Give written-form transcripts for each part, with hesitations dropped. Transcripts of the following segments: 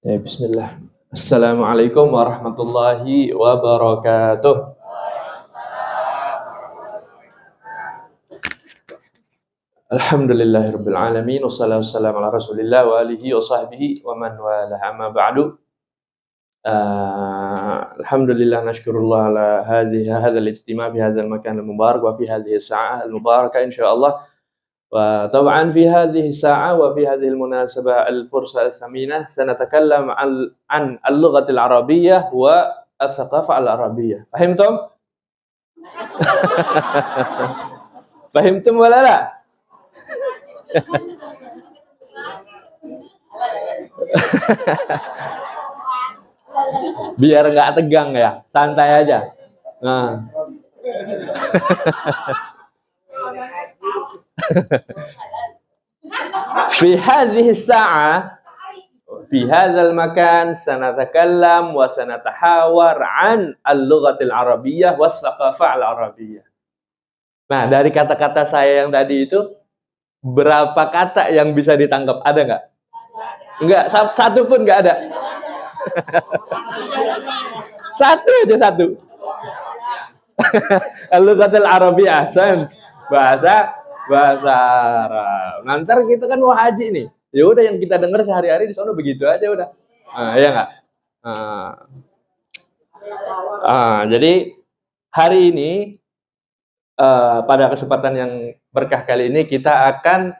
Ya, bismillah. Assalamualaikum warahmatullahi wabarakatuh. Alhamdulillahirabbil alamin wassalatu wassalamu ala Rasulillah wa alihi wa sahbihi wa man wala amma ba'du. Alhamdulillah nashkurullah ala hadzal ijtima' fi hadzal makan al-mubarak wa fi hadhihi as-sa'ah al-mubarakah insyaallah. Wa tab'an fi hadhihi as-sa'ah wa fi hadhihi al-munasabah al-fursa al-thaminah sanatakallam an al-lughatil arabiyyah wa al-thaqafah al-arabiyyah. Fahimtum? Fahimtum wala la? Biar nggak tegang ya, santai aja. Nah. Fi hadhihi as-sa'ah fi hadzal makan sanatakallam wa sanatahawar an al-lughatil arabiyyah was thaqafah al-arabiyyah. Nah, dari kata-kata saya yang tadi itu berapa kata yang bisa ditangkap? Ada nggak? Enggak, satu pun nggak ada. Satu aja satu. Al-lughatil arabiyyah, bahasa Arab. Nanti kita kan mau haji nih. Ya udah yang kita dengar sehari-hari di sana begitu aja udah. Ya nggak? Jadi hari ini pada kesempatan yang berkah kali ini kita akan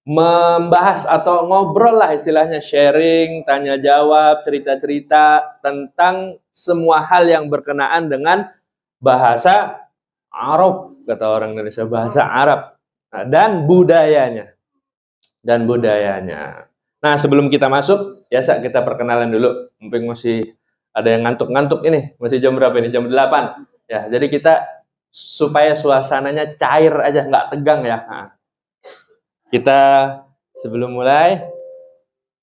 membahas atau ngobrol lah istilahnya, sharing, tanya jawab, cerita-cerita tentang semua hal yang berkenaan dengan bahasa Arab, kata orang Indonesia, bahasa Arab dan budayanya. Nah, sebelum kita masuk, biasa kita perkenalan dulu. Mungkin masih ada yang ngantuk-ngantuk ini. Masih jam berapa ini? Jam 8. Ya, jadi kita supaya suasananya cair aja, nggak tegang ya. Nah, kita sebelum mulai,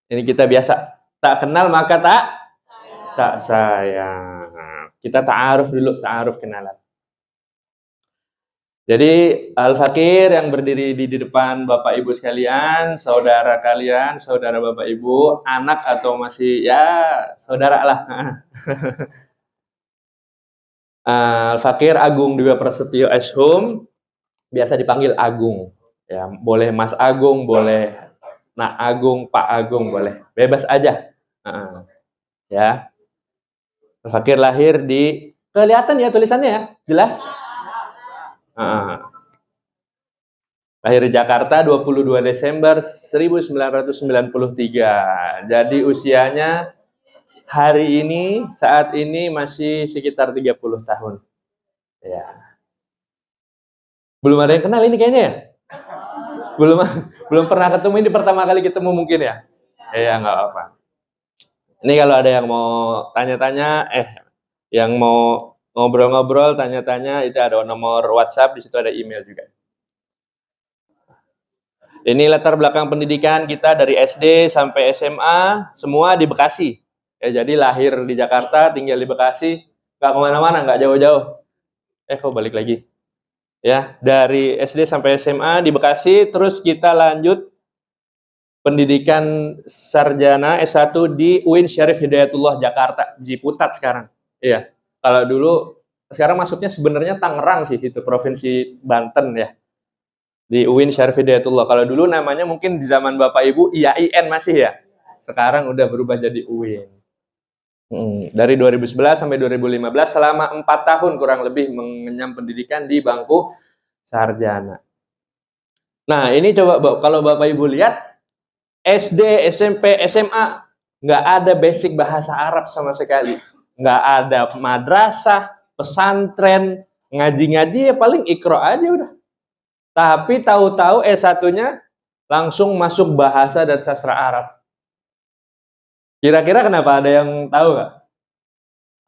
ini kita biasa tak kenal maka tak sayang. Kita ta'aruf dulu, ta'aruf kenalan. Jadi Al-Fakir yang berdiri di depan Bapak Ibu sekalian, saudara kalian, saudara Bapak Ibu, anak atau masih ya saudara lah. Al-Fakir Agung Dwi Prasetyo Eshum, biasa dipanggil Agung. Ya, boleh Mas Agung, boleh Nak Agung, Pak Agung, boleh. Bebas aja. Ya. Al-Fakir lahir di, kelihatan ya tulisannya ya? Jelas? Lahir di Jakarta 22 Desember 1993. Jadi usianya hari ini, saat ini masih sekitar 30 tahun. Ya. Belum ada yang kenal ini kayaknya ya? Belum pernah ketemu, ini pertama kali ketemu mungkin ya? Ya nggak apa-apa. Ini kalau ada yang mau tanya-tanya, yang mau ngobrol-ngobrol, tanya-tanya, itu ada nomor WhatsApp, di situ ada email juga. Ini latar belakang pendidikan kita dari SD sampai SMA, semua di Bekasi. Ya, jadi lahir di Jakarta, tinggal di Bekasi, nggak kemana-mana, nggak jauh-jauh. Kok balik lagi. Ya, dari SD sampai SMA di Bekasi, terus kita lanjut pendidikan sarjana S1 di UIN Syarif Hidayatullah Jakarta, Ciputat sekarang. Iya. Kalau dulu, sekarang masuknya sebenarnya Tangerang sih, itu Provinsi Banten ya. Di UIN Syarif Hidayatullah. Kalau dulu namanya mungkin di zaman Bapak Ibu IAIN masih ya. Sekarang udah berubah jadi UIN. Dari 2011 sampai 2015 selama 4 tahun kurang lebih mengenyam pendidikan di bangku sarjana. Nah, ini coba kalau Bapak Ibu lihat SD, SMP, SMA nggak ada basic bahasa Arab sama sekali. Nggak ada madrasah, pesantren, ngaji-ngaji ya paling ikro aja udah. Tapi tahu-tahu S1-nya langsung masuk bahasa dan sastra Arab. Kira-kira kenapa, ada yang tahu nggak?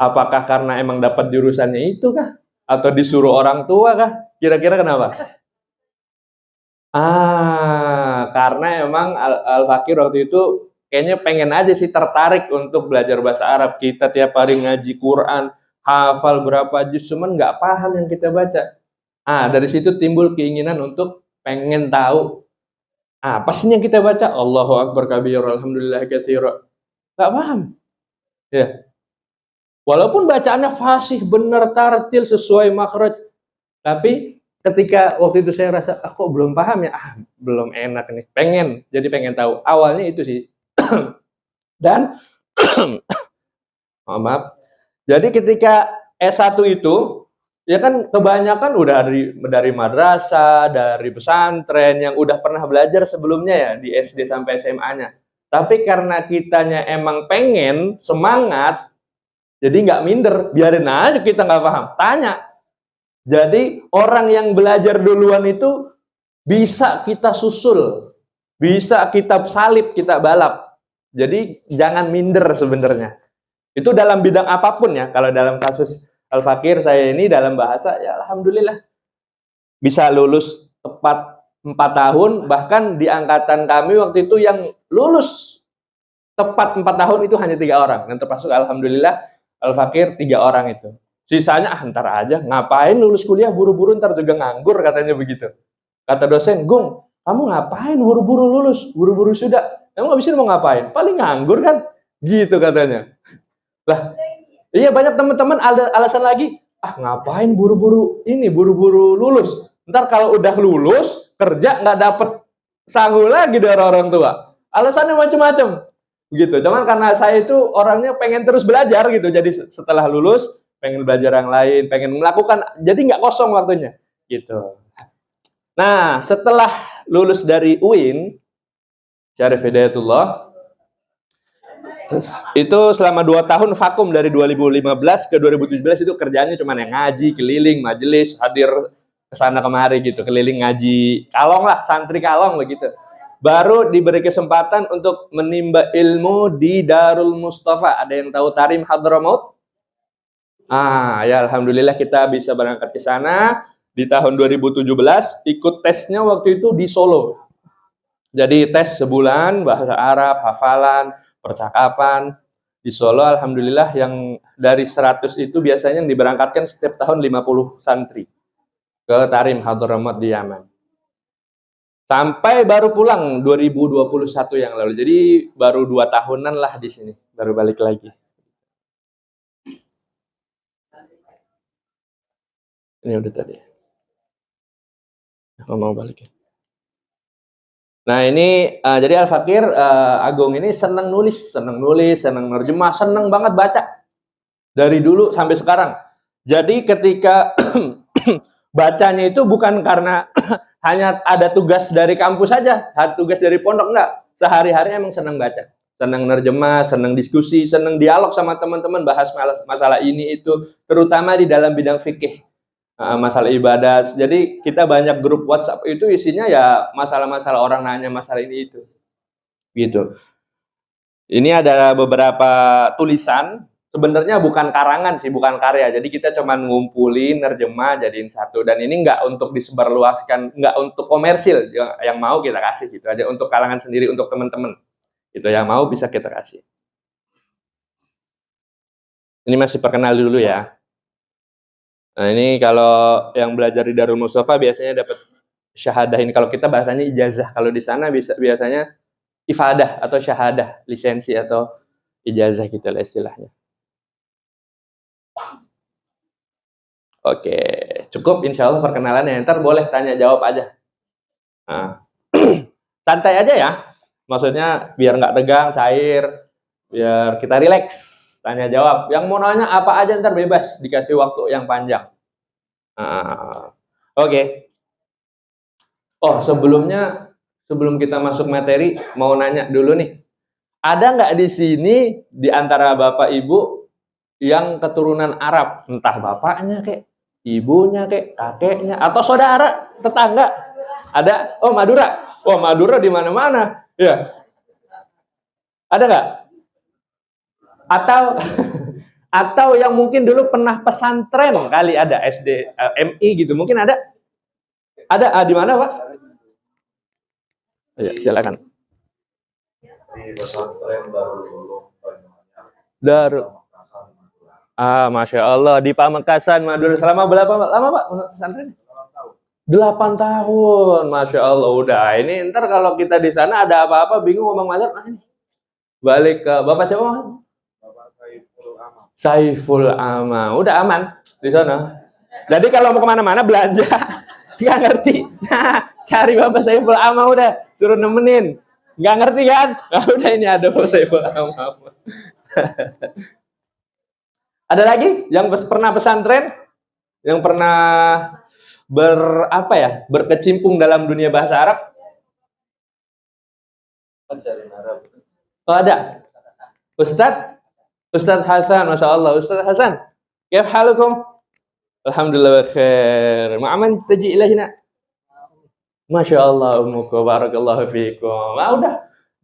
Apakah karena emang dapat jurusannya itu kah? Atau disuruh orang tua kah? Kira-kira kenapa? Karena emang Al-Fakir waktu itu kayaknya pengen aja sih, tertarik untuk belajar bahasa Arab. Kita tiap hari ngaji Quran, hafal berapa juz, cuman nggak paham yang kita baca. Dari situ timbul keinginan untuk pengen tahu apa sih yang kita baca. Allahu Akbar kabir, alhamdulillah katsira. nggak paham. Ya. Walaupun bacaannya fasih, benar, tartil, sesuai makhraj, tapi ketika waktu itu saya rasa, kok belum paham ya, belum enak nih, jadi pengen tahu. Awalnya itu sih. Dan maaf. Jadi ketika S1 itu, ya kan kebanyakan udah dari madrasah, dari pesantren yang udah pernah belajar sebelumnya ya di SD sampai SMA-nya. Tapi karena kitanya emang pengen semangat, jadi nggak minder, biarin aja kita nggak paham, tanya. Jadi orang yang belajar duluan itu bisa kita susul, bisa kita salip, kita balap. Jadi jangan minder sebenarnya. Itu dalam bidang apapun ya. Kalau dalam kasus Al-Fakir saya ini dalam bahasa ya alhamdulillah bisa lulus tepat 4 tahun, bahkan di angkatan kami waktu itu yang lulus tepat 4 tahun itu hanya 3 orang, dan termasuk alhamdulillah Al-Fakir 3 orang itu. Sisanya ntar aja, ngapain lulus kuliah buru-buru ntar juga nganggur, katanya begitu. Kata dosen, Gung, kamu ngapain buru-buru lulus, buru-buru sudah, emang habis ini mau ngapain? Paling nganggur kan? Gitu katanya. Lah, iya banyak teman-teman ada alasan lagi, ngapain buru-buru ini, buru-buru lulus. Ntar kalau udah lulus, kerja nggak dapet sangu lagi dari orang tua. Alasannya macam-macam. Gitu. Cuman karena saya itu orangnya pengen terus belajar gitu. Jadi setelah lulus, pengen belajar yang lain, pengen melakukan, jadi nggak kosong waktunya. Gitu. Nah, setelah lulus dari UIN, Syarif Hidayatullah, itu selama 2 tahun vakum dari 2015 ke 2017 itu kerjanya cuma yang ngaji, keliling, majelis, hadir kesana kemari gitu, keliling ngaji, kalong lah, santri kalong begitu. Baru diberi kesempatan untuk menimba ilmu di Darul Mustafa. Ada yang tahu Tarim Hadramaut? Ya alhamdulillah kita bisa berangkat ke sana di tahun 2017, ikut tesnya waktu itu di Solo. Jadi tes sebulan, bahasa Arab, hafalan, percakapan di Solo. Alhamdulillah yang dari 100 itu biasanya yang diberangkatkan setiap tahun 50 santri ke Tarim Hadramaut di Yaman. Sampai baru pulang 2021 yang lalu. Jadi baru 2 tahunan lah di sini, baru balik lagi. Ini udah tadi. Mau balik ya. Nah ini jadi Al-Fakir Agung ini seneng nulis, seneng nerjemah, seneng banget baca dari dulu sampai sekarang. Jadi ketika bacanya itu bukan karena hanya ada tugas dari kampus saja, tugas dari pondok, enggak. Sehari-hari emang seneng baca, seneng nerjemah, seneng diskusi, seneng dialog sama teman-teman, bahas masalah ini itu, terutama di dalam bidang fikih. Masalah ibadah. Jadi kita banyak grup WhatsApp itu isinya ya masalah-masalah orang nanya masalah ini itu. Gitu. Ini ada beberapa tulisan, sebenarnya bukan karangan sih, bukan karya. Jadi kita cuma ngumpulin, nerjemah, jadiin satu. Dan ini nggak untuk disebarluaskan, nggak untuk komersil. Yang mau kita kasih gitu aja, untuk kalangan sendiri, untuk teman-teman. Gitu, yang mau bisa kita kasih. Ini masih perkenal dulu ya. Nah ini kalau yang belajar di Darul Mustafa biasanya dapat syahadah ini. Kalau kita bahasanya ijazah. Kalau di sana biasanya ifadah atau syahadah, lisensi atau ijazah gitu lah istilahnya. Oke, cukup insya Allah perkenalannya. Ntar boleh tanya jawab aja. Nah, santai aja ya. Maksudnya biar nggak tegang, cair, biar kita rileks. Tanya jawab. Yang mau nanya apa aja ntar bebas, dikasih waktu yang panjang. Oke. Oh, sebelum kita masuk materi, mau nanya dulu nih. Ada nggak di sini di antara Bapak Ibu yang keturunan Arab? Entah bapaknya kek, ibunya kek, kakeknya, atau saudara, tetangga? Ada? Oh, Madura. Oh, Madura di mana-mana. Ya. Ada nggak? Atau yang mungkin dulu pernah pesantren kali, ada SD, MI gitu, mungkin ada? Ada? Di mana, Pak? Ya, silakan. Di pesantren Darul. Masya Allah, di Pamekasan Madura. Selama berapa lama Pak pesantren? 8 tahun, Masya Allah. Udah, ini ntar kalau kita di sana ada apa-apa bingung ngomong mazhab, ini Balik ke Bapak siapa? Bapak Saiful Aman. Saiful Aman. Udah aman di sana. Jadi kalau mau kemana-mana belanja, nggak ngerti. Nah, cari Bapak Saiful Aman udah, suruh nemenin. Nggak ngerti kan? Nah, udah ini ada Bapak Saiful Aman. Ada lagi yang pernah pesantren? Yang pernah berkecimpung dalam dunia bahasa Arab? Ajarin Arab. Oh, ada. Ustadz Hasan, Masya Allah. Ustadz Hasan, kif halukum? Alhamdulillah khair. Ma'aman taji ilahina? Masya Allah, umuku, barakallahu fiikum. Nah, udah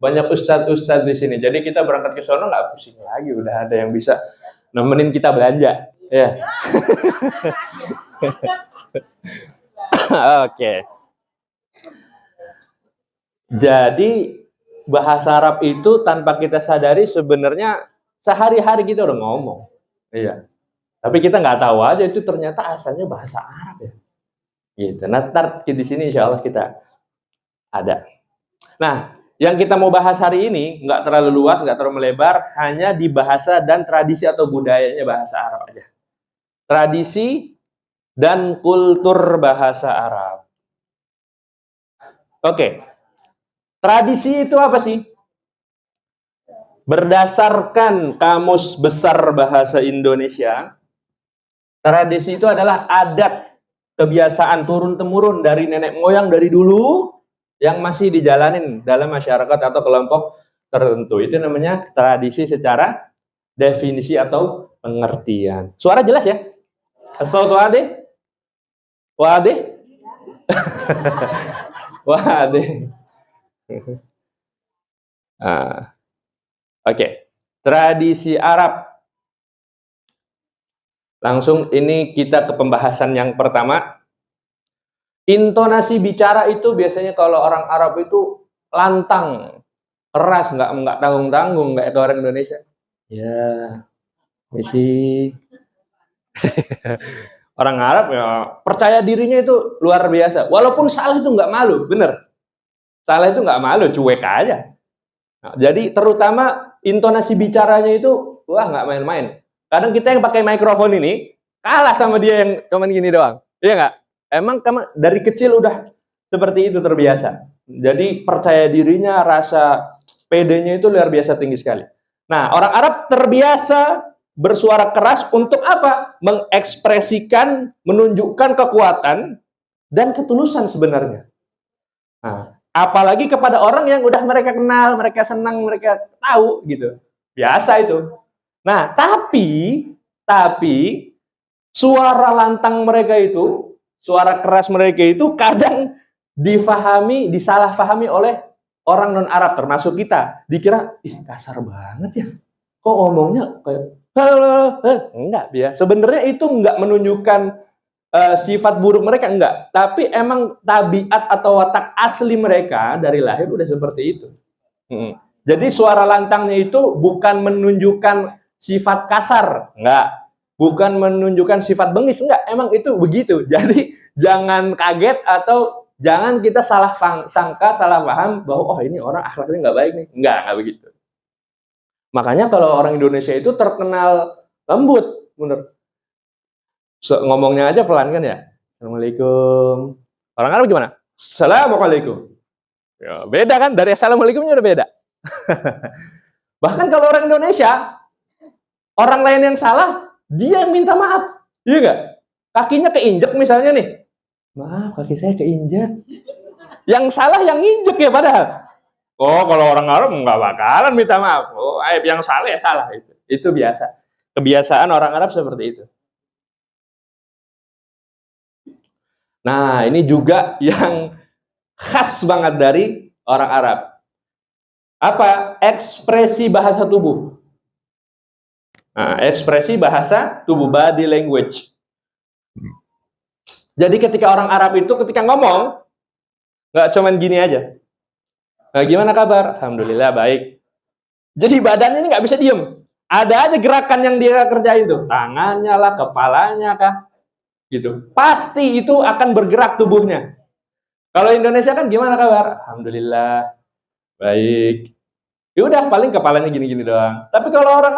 banyak ustadz di sini. Jadi kita berangkat ke sana nggak pusing lagi. Udah ada yang bisa nemenin kita belanja. Ya. Oke. Jadi bahasa Arab itu tanpa kita sadari sebenarnya sehari-hari kita udah ngomong. Iya. Tapi kita nggak tahu aja itu ternyata asalnya bahasa Arab ya. Gitu. Nah, ntar di sini insya Allah kita ada. Nah, yang kita mau bahas hari ini nggak terlalu luas, nggak terlalu melebar, hanya di bahasa dan tradisi atau budayanya bahasa Arab aja. Tradisi dan kultur bahasa Arab. Oke. Tradisi itu apa sih? Berdasarkan Kamus Besar Bahasa Indonesia, tradisi itu adalah adat, kebiasaan turun-temurun dari nenek moyang dari dulu yang masih dijalanin dalam masyarakat atau kelompok tertentu. Itu namanya tradisi secara definisi atau pengertian. Suara jelas ya? As-sautu adih? Wadih? Wadih. Oke. Tradisi Arab. Langsung ini kita ke pembahasan yang pertama. Intonasi bicara itu biasanya kalau orang Arab itu lantang, keras, nggak tanggung-tanggung, nggak kayak orang Indonesia. Ya, misi. Orang Arab ya percaya dirinya itu luar biasa. Walaupun salah itu nggak malu, bener. Salah itu nggak malu, cuek aja. Nah, jadi terutama intonasi bicaranya itu, wah nggak main-main. Kadang kita yang pakai mikrofon ini kalah sama dia yang cuman gini doang. Iya nggak? Emang dari kecil udah seperti itu terbiasa. Jadi percaya dirinya, rasa pedenya itu luar biasa tinggi sekali. Nah, orang Arab terbiasa bersuara keras untuk apa? Mengekspresikan, menunjukkan kekuatan dan ketulusan sebenarnya. Nah, apalagi kepada orang yang udah mereka kenal, mereka senang, mereka tahu gitu. Biasa itu. Nah, tapi suara lantang mereka itu, suara keras mereka itu kadang disalahfahami oleh orang non-Arab, termasuk kita. Dikira, ih kasar banget ya. Kok ngomongnya kayak, enggak, ya. Sebenarnya itu enggak menunjukkan sifat buruk mereka, enggak. Tapi emang tabiat atau watak asli mereka dari lahir udah seperti itu. Jadi suara lantangnya itu bukan menunjukkan sifat kasar, enggak. Bukan menunjukkan sifat bengis, enggak. Emang itu begitu. Jadi jangan kaget atau jangan kita salah sangka, salah paham bahwa oh ini orang akhlaknya nggak baik nih. Enggak begitu. Makanya kalau orang Indonesia itu terkenal lembut, bener. Ngomongnya aja pelan kan ya. Assalamualaikum. Orang Arab gimana? Assalamualaikum. Ya, beda kan? Dari Assalamualaikumnya udah beda. Bahkan kalau orang Indonesia, orang lain yang salah, dia yang minta maaf. Iya nggak? Kakinya keinjek misalnya nih. Maaf, kaki saya keinjek. Yang salah yang injek ya padahal. Oh, kalau orang Arab nggak bakalan minta maaf. Oh, yang salah ya salah. Itu biasa. Kebiasaan orang Arab seperti itu. Nah, ini juga yang khas banget dari orang Arab. Apa? Ekspresi bahasa tubuh. Nah, ekspresi bahasa tubuh, body language. Jadi ketika orang Arab itu ketika ngomong, nggak cuman gini aja. Nah, gimana kabar? Alhamdulillah baik. Jadi badannya ini nggak bisa diem. Ada aja gerakan yang dia kerjain tuh. Tangannya lah, kepalanya kah. Gitu. Pasti itu akan bergerak tubuhnya. Kalau Indonesia kan gimana kabar? Alhamdulillah baik. Ya udah paling kepalanya gini-gini doang. Tapi kalau orang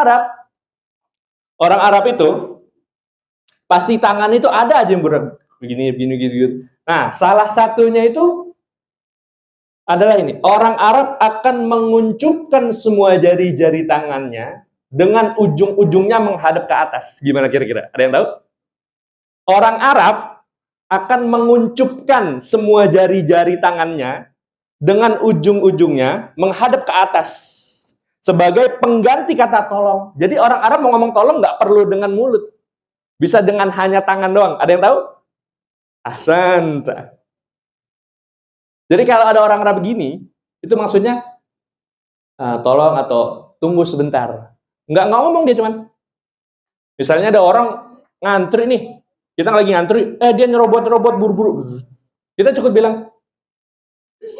Arab itu pasti tangan itu ada aja yang berat begini begini gitu. Nah, salah satunya itu adalah ini. Orang Arab akan menguncupkan semua jari-jari tangannya dengan ujung-ujungnya menghadap ke atas. Gimana kira-kira? Ada yang tahu? Orang Arab akan menguncupkan semua jari-jari tangannya dengan ujung-ujungnya menghadap ke atas sebagai pengganti kata tolong. Jadi orang Arab mau ngomong tolong nggak perlu dengan mulut, bisa dengan hanya tangan doang. Ada yang tahu? Ahsanta. Jadi kalau ada orang Arab begini, itu maksudnya tolong atau tunggu sebentar. Nggak ngomong dia cuman. Misalnya ada orang ngantri nih, kita lagi ngantri, dia nyerobot-nyerobot buru-buru. Kita cukup bilang,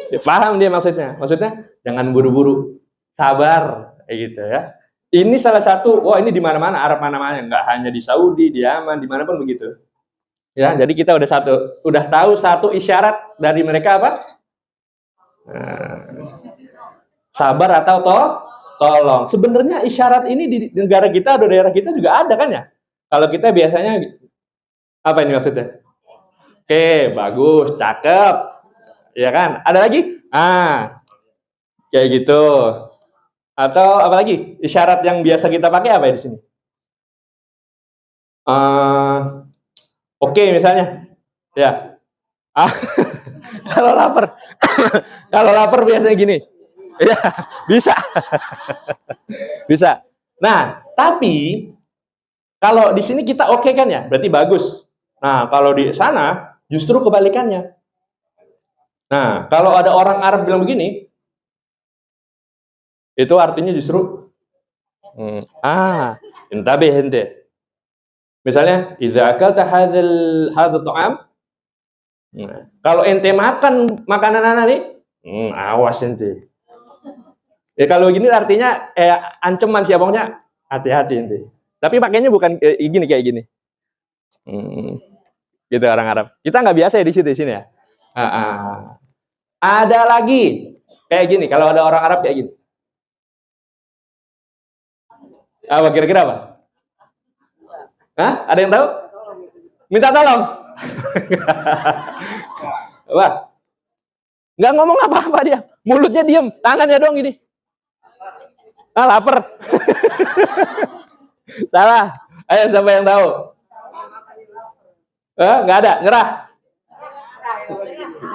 ya, paham dia maksudnya. Maksudnya jangan buru-buru, sabar, kayak gitu ya. Ini salah satu, ini di mana-mana, Arab mana-mana, nggak hanya di Saudi, di Yaman, dimanapun begitu. Ya, jadi kita udah tahu satu isyarat dari mereka apa? Sabar atau tolong. Sebenarnya isyarat ini di negara kita atau daerah kita juga ada kan ya? Kalau kita biasanya apa ini maksudnya? Oke, bagus, cakep. Ya kan? Ada lagi? Kayak gitu. Atau apa lagi? Isyarat yang biasa kita pakai apa ya di sini? Oke, misalnya. Ya. Kalau lapar. Kalau lapar biasanya gini. Ya, bisa. Bisa. Nah, tapi kalau di sini kita oke kan ya? Berarti bagus. Nah, kalau di sana justru kebalikannya. Nah, kalau ada orang Arab bilang begini, itu artinya justru intabih ente. Misalnya, idza akalta hadzal ta'am. Nah, kalau ente makan makanan anak nih, awas ente. Ya kalau gini artinya ancaman sih abangnya, hati-hati ente. Tapi pakainya bukan kayak gini. Gitu orang Arab. Kita nggak biasa ya di sini ya. Ada lagi kayak gini. Kalau ada orang Arab kayak gini. Apa kira-kira apa? Ada yang tahu? Minta tolong. Wah, nggak ngomong apa-apa dia. Mulutnya diem, tangannya doang gini. Lapar. Salah. Ayo siapa yang tahu? Nggak ada. Nyerah?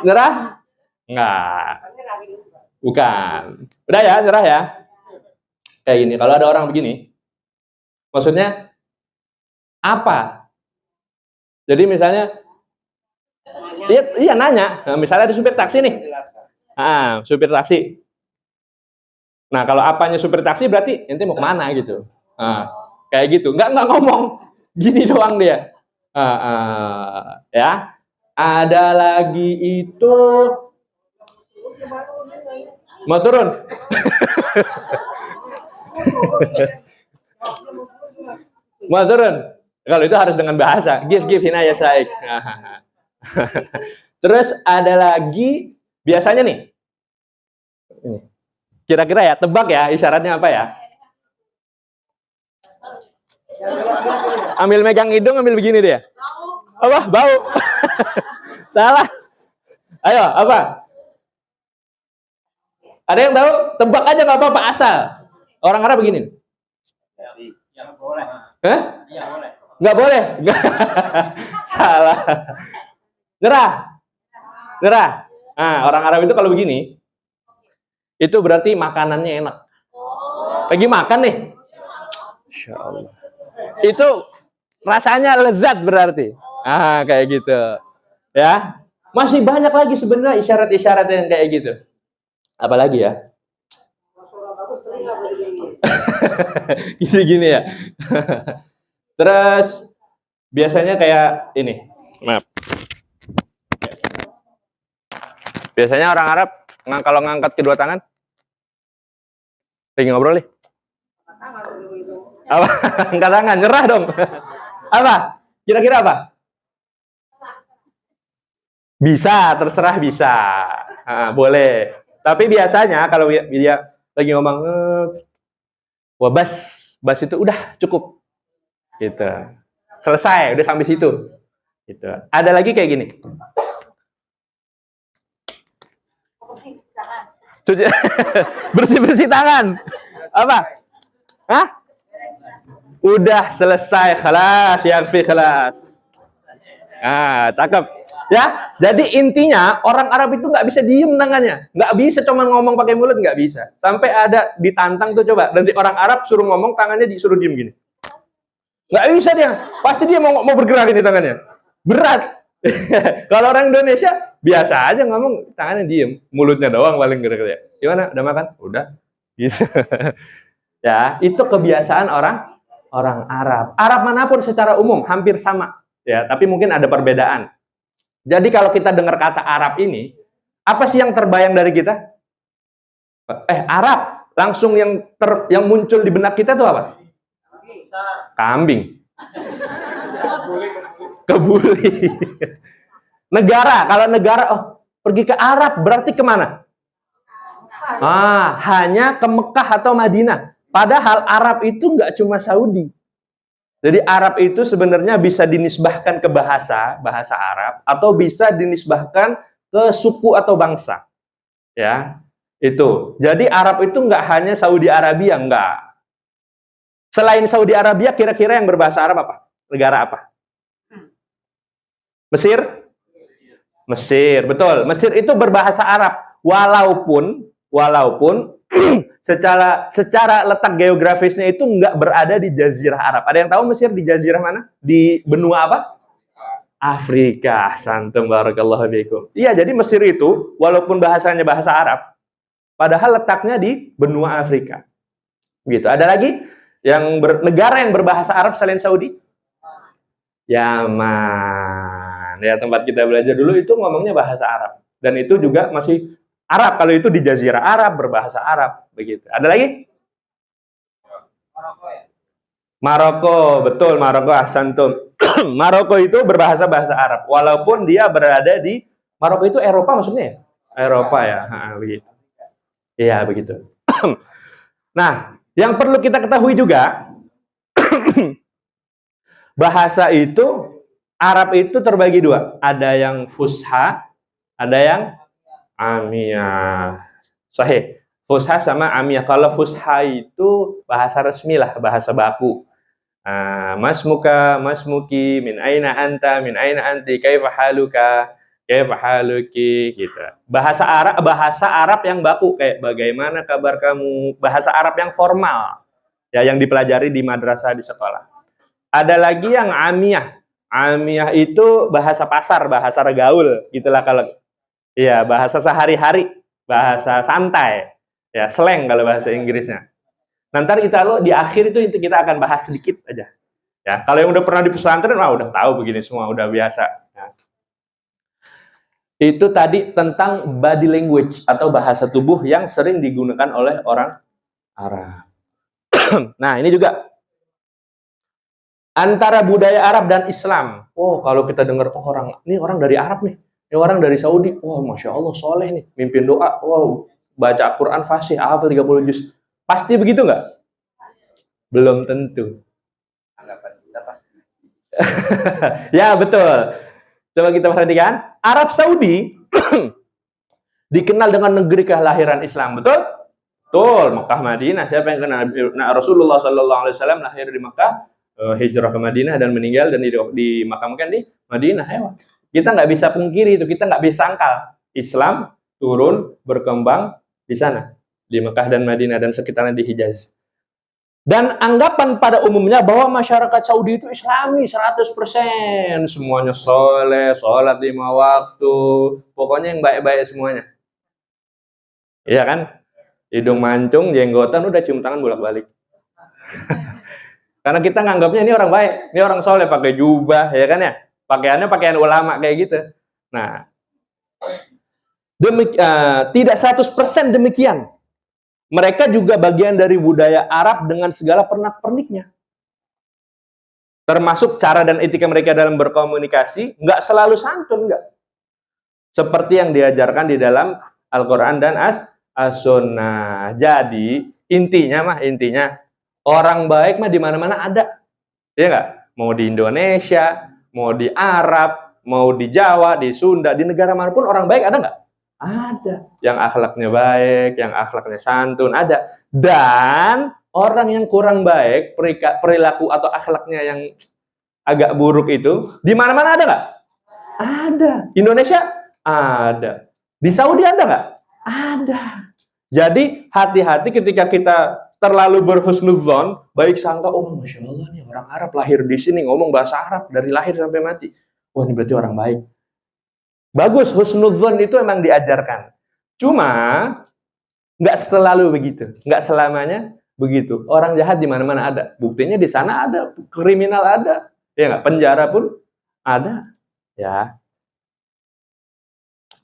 Nyerah? Nggak. Bukan. Udah ya, nyerah ya. Kayak gini. Kalau ada orang begini, maksudnya apa? Jadi misalnya, iya nanya. Nah, misalnya ada supir taksi nih. Supir taksi. Nah, kalau apanya supir taksi berarti ente mau kemana gitu. Kayak gitu. Nggak ngomong. Gini doang dia. Ya. Ada lagi itu mau turun. Mau turun. Kalau itu harus dengan bahasa. Give hinaya saik. Terus ada lagi biasanya nih. Ini. Kira-kira ya, tebak ya isyaratnya apa ya? Ambil megang hidung, ambil begini dia. Apa? Bau. Salah. Ayo, apa? Ada yang tahu? Tebak aja nggak apa-apa asal. Orang Arab begini. Ya boleh. Iya boleh. Nggak boleh. Salah. Nyerah. Nah, orang Arab itu kalau begini, itu berarti makanannya enak. Lagi makan nih. Insya Allah. Itu rasanya lezat berarti. Kayak gitu. Ya. Masih banyak lagi sebenarnya isyarat-isyarat yang kayak gitu. Apalagi ya? Gini ya. Terus biasanya kayak ini. Maaf. Biasanya orang Arab kalau ngangkat kedua tangan, lagi ngobrol nih. Apa? Angkat tangan, nyerah dong. Apa? Kira-kira apa? Bisa, terserah bisa. Boleh. Tapi biasanya kalau dia lagi ngomong, wah bas itu udah cukup, gitu. Selesai, udah sampai situ. Gitu. Ada lagi kayak gini. Bersih tangan. Apa? Hah? Udah selesai, khalas, yakfi khalas. Cakep. Ya, jadi intinya orang Arab itu nggak bisa diem tangannya, nggak bisa cuma ngomong pakai mulut, nggak bisa. Sampai ada ditantang tuh, coba nanti orang Arab suruh ngomong, tangannya disuruh diem gini, nggak bisa dia, pasti dia mau bergerak ini tangannya, berat. Kalau orang Indonesia biasa aja ngomong, tangannya diem, mulutnya doang paling gerak. Gimana? Udah makan? Udah. Gitu. Ya, itu kebiasaan orang Arab. Arab manapun secara umum hampir sama. Ya, tapi mungkin ada perbedaan. Jadi kalau kita dengar kata Arab ini, apa sih yang terbayang dari kita? Arab, langsung yang muncul di benak kita tuh apa? Kambing. Kebuli. Negara, kalau negara, pergi ke Arab, berarti kemana? Hanya ke Mekah atau Madinah. Padahal Arab itu nggak cuma Saudi. Jadi Arab itu sebenarnya bisa dinisbahkan ke bahasa Arab, atau bisa dinisbahkan ke suku atau bangsa. Ya, itu. Jadi Arab itu nggak hanya Saudi Arabia, enggak. Selain Saudi Arabia, kira-kira yang berbahasa Arab apa? Negara apa? Mesir? Mesir, betul. Mesir itu berbahasa Arab, walaupun secara letak geografisnya itu nggak berada di Jazirah Arab. Ada yang tahu Mesir di Jazirah mana? Di benua apa? Afrika. Santum barakallahu fiikum. Iya, jadi Mesir itu walaupun bahasanya bahasa Arab, padahal letaknya di benua Afrika. Gitu. Ada lagi yang negara yang berbahasa Arab selain Saudi? Yaman. Ya, tempat kita belajar dulu itu ngomongnya bahasa Arab. Dan itu juga masih Arab, kalau itu di Jazirah Arab, berbahasa Arab, begitu. Ada lagi? Maroko, betul, Maroko, ahsantum. Maroko itu berbahasa bahasa Arab, walaupun dia berada di Maroko itu Eropa maksudnya ya? Eropa ya, begitu. Iya, begitu. Nah, yang perlu kita ketahui juga, bahasa itu, Arab itu terbagi dua. Ada yang fusha, ada yang amiyah. Sahih. Fusha sama amiyah. Kalau fusha itu bahasa resmi lah, bahasa baku. Masmuka, masmuki, min aina anta, min aina anti, kaifa haluka, kaifa haluki, gitu. Bahasa Arab yang baku, kayak bagaimana kabar kamu, bahasa Arab yang formal, ya, yang dipelajari di madrasah, di sekolah. Ada lagi yang amiyah. Amiyah itu bahasa pasar, bahasa regaul, gitulah kalau, iya, bahasa sehari-hari, bahasa santai, ya, slang kalau bahasa Inggrisnya. Nanti di akhir itu kita akan bahas sedikit aja. Ya, kalau yang udah pernah di pesantren, udah tahu begini semua, udah biasa. Ya. Itu tadi tentang body language atau bahasa tubuh yang sering digunakan oleh orang Arab. Nah, ini juga antara budaya Arab dan Islam. Kalau kita dengar ini orang dari Arab nih, ini orang dari Saudi. Masya Allah, soleh nih, mimpin doa. Baca Quran fasih, hafal 30 juz. Pasti begitu nggak? Belum tentu. Anggapan kita pasti. Ya, betul. Coba kita perhatikan. Arab Saudi dikenal dengan negeri kelahiran Islam, betul? Betul, Mekah Madinah. Siapa yang kenal? Nah, Rasulullah SAW lahir di Mekah, hijrah ke Madinah dan meninggal dan dimakamkan di Madinah. Kita nggak bisa pungkiri itu, kita nggak bisa sangkal. Islam turun, berkembang di sana, di Mekah dan Madinah dan sekitarnya di Hijaz. Dan anggapan pada umumnya bahwa masyarakat Saudi itu Islami 100%, semuanya soleh, sholat 5 waktu, pokoknya yang baik-baik semuanya. Iya kan? Hidung mancung, jenggotan, udah cium tangan bolak-balik. Karena kita nganggapnya ini orang baik, ini orang soleh, pakai jubah, ya kan ya? Pakaiannya pakaian ulama kayak gitu. Nah, tidak 100% demikian. Mereka juga bagian dari budaya Arab dengan segala pernak-perniknya. Termasuk cara dan etika mereka dalam berkomunikasi, nggak selalu santun, nggak. Seperti yang diajarkan di dalam Al-Quran dan as-sunnah. Jadi intinya orang baik mah di mana-mana ada. Iya nggak? Mau di Indonesia, mau di Arab, mau di Jawa, di Sunda, di negara manapun orang baik ada nggak? Ada. Yang akhlaknya baik, yang akhlaknya santun, ada. Dan orang yang kurang baik, perilaku atau akhlaknya yang agak buruk itu, di mana-mana ada nggak? Ada. Indonesia? Ada. Di Saudi ada nggak? Ada. Jadi hati-hati ketika kita terlalu berhusnudzon, baik sangka, oh Masya Allah nih orang Arab lahir di sini, ngomong bahasa Arab dari lahir sampai mati. Oh ini berarti orang baik. Bagus, husnudzon itu emang diajarkan. Cuma, nggak selalu begitu. Nggak selamanya begitu. Orang jahat di mana-mana ada. Buktinya di sana ada, kriminal ada. Ya nggak? Penjara pun ada. Ya.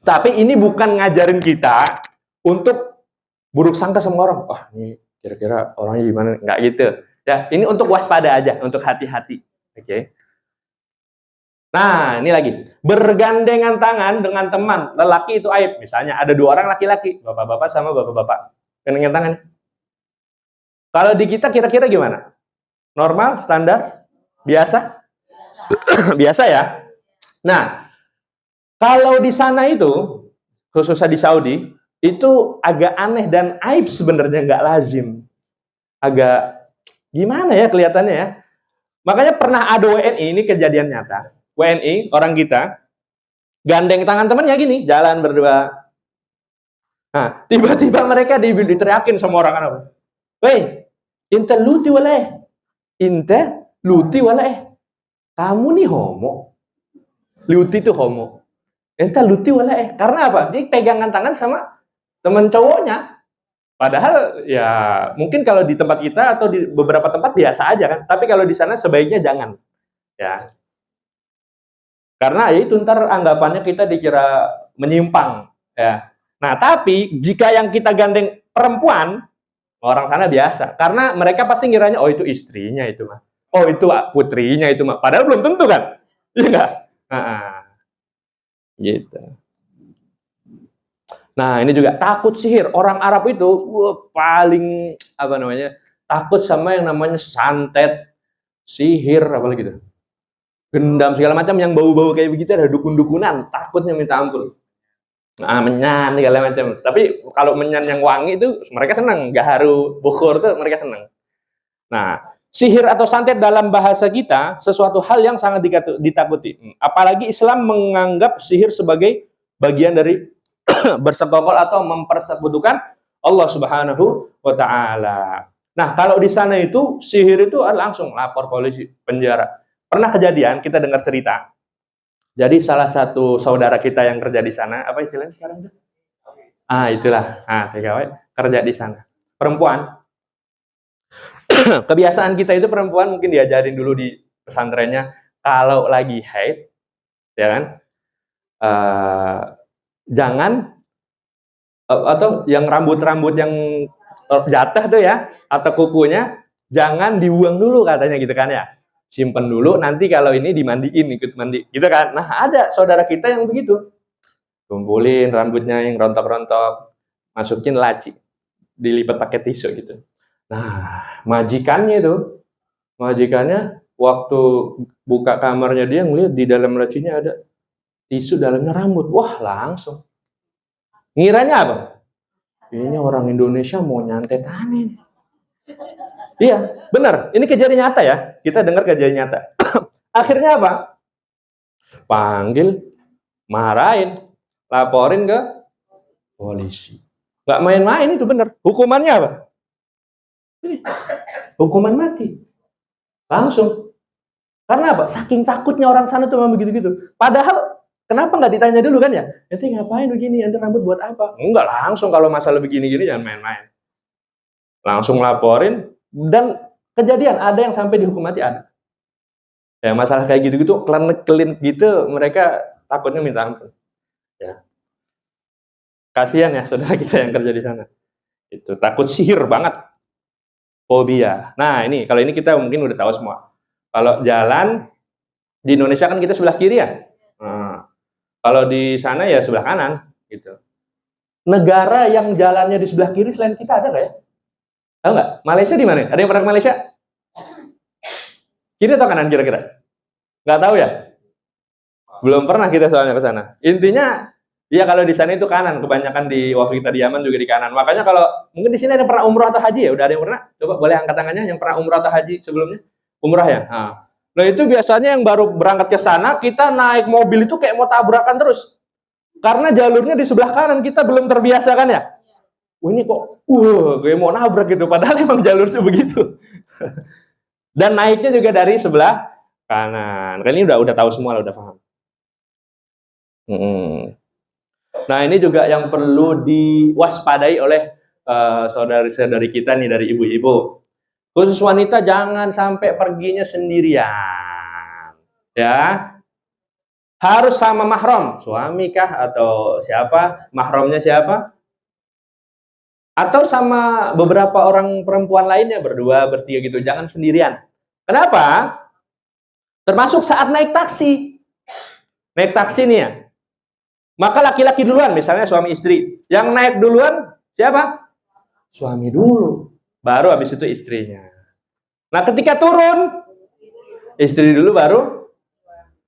Tapi ini bukan ngajarin kita untuk buruk sangka sama orang. Wah, ini kira-kira orangnya gimana? Nggak gitu. Ya, ini untuk waspada aja, untuk hati-hati. Oke. Nah, ini lagi. Bergandengan tangan dengan teman lelaki itu aib. Misalnya ada 2 orang laki-laki, bapak-bapak sama bapak-bapak. Gandengan tangan. Kalau di kita kira-kira gimana? Normal, standar, biasa? Biasa ya. Nah, kalau di sana itu, khususnya di Saudi, itu agak aneh dan aib sebenarnya, nggak lazim. Agak gimana ya kelihatannya ya. Makanya pernah ada WNI, ini kejadian nyata. WNI, orang kita, gandeng tangan temannya gini, jalan berdua. Nah, tiba-tiba mereka diteriakin sama orang Arab. Weh, inte luti waleh. Inte luti waleh. Kamu nih homo. Luti itu homo. Ente luti waleh. Karena apa? Dia pegangan tangan sama teman cowoknya. Padahal ya mungkin kalau di tempat kita atau di beberapa tempat biasa aja kan. Tapi kalau di sana sebaiknya jangan. Ya. Karena ya itu ntar anggapannya kita dikira menyimpang. Ya. Nah tapi jika yang kita gandeng perempuan, orang sana biasa. Karena mereka pasti ngiranya, oh itu istrinya itu mah. Oh itu putrinya itu mah. Padahal belum tentu kan. Iya nggak? Gitu. Nah, ini juga takut sihir. Orang Arab itu paling apa namanya? Takut sama yang namanya santet, sihir, apalagi gitu. Gendam segala macam yang bau-bau kayak begitu, ada dukun-dukunan, takutnya minta ampun. Nah, menyan segala macam. Tapi kalau menyan yang wangi itu mereka senang, gaharu, bukhur tuh mereka senang. Nah, sihir atau santet dalam bahasa kita sesuatu hal yang sangat ditakuti. Apalagi Islam menganggap sihir sebagai bagian dari bersekongkol atau mempersekutukan Allah Subhanahu wa taala. Nah, kalau di sana itu sihir itu langsung lapor polisi, penjara. Pernah kejadian kita dengar cerita. Jadi salah satu saudara kita yang kerja di sana, apa istilahnya sekarang itu? Itulah. PKW kerja di sana. Perempuan. Kebiasaan kita itu perempuan mungkin diajarin dulu di pesantrennya kalau lagi haid, ya kan? Jangan atau yang rambut-rambut yang jatuh tuh ya atau kukunya jangan dibuang dulu katanya gitu kan ya. Simpen dulu nanti kalau ini dimandiin ikut mandi gitu kan. Nah, ada saudara kita yang begitu. Kumpulin rambutnya yang rontok-rontok, masukin laci, dilipat pakai tisu gitu. Nah, majikannya waktu buka kamarnya dia ngeliat di dalam lacinya ada tisu dalamnya rambut. Wah, langsung. Ngiranya apa? Ini orang Indonesia mau nyantet aneh. Iya, benar. Ini kejadian nyata ya. Kita dengar kejadian nyata. Akhirnya apa? Panggil, marahin, laporin ke polisi. Nggak main-main itu benar. Hukumannya apa? Hukuman mati. Langsung. Karena apa? Saking takutnya orang sana tuh memang begitu-gitu. Padahal kenapa nggak ditanya dulu kan ya? Ente ngapain begini? Ente rambut buat apa? Enggak, langsung kalau masalah begini-gini jangan main-main. Langsung laporin dan kejadian ada yang sampai dihukum mati ada. Ya masalah kayak gitu-gitu, kelin gitu mereka takutnya minta ampun. Ya. Kasihan ya saudara kita yang kerja di sana. Itu takut sihir banget. Fobia. Nah, ini kalau ini kita mungkin udah tahu semua. Kalau jalan di Indonesia kan kita sebelah kiri ya. Nah, kalau di sana ya sebelah kanan gitu. negara yang jalannya di sebelah kiri selain kita ada nggak ya? Tahu nggak? Malaysia di mana? Ada yang pernah ke Malaysia? Kiri atau kanan kira-kira? Nggak tahu ya? Belum pernah kita soalnya ke sana. Intinya, ya kalau di sana itu kanan. Kebanyakan di waktu kita di Yaman juga di kanan. Makanya kalau mungkin di sini ada yang pernah umroh atau haji ya? Udah ada yang pernah? Coba boleh angkat tangannya yang pernah umroh atau haji sebelumnya? Umrah ya? Nah itu biasanya yang baru berangkat ke sana, kita naik mobil itu kayak mau tabrakan terus. Karena jalurnya di sebelah kanan, kita belum terbiasa kan ya? Wah ini kok, kayak mau nabrak gitu. Padahal emang jalur itu begitu. Dan naiknya juga dari sebelah kanan. Kan ini udah tahu semua lah, udah paham. Nah ini juga yang perlu diwaspadai oleh saudari-saudari kita nih dari ibu-ibu. Khusus wanita jangan sampai perginya sendirian. Ya. Harus sama mahram, suami kah atau siapa? Mahramnya siapa? Atau sama beberapa orang perempuan lainnya, berdua, bertiga gitu. Jangan sendirian. Kenapa? Termasuk saat naik taksi. Naik taksi nih ya. Maka laki-laki duluan, misalnya suami istri. Yang naik duluan siapa? Suami dulu. Baru habis itu istrinya. Nah ketika turun, istri dulu baru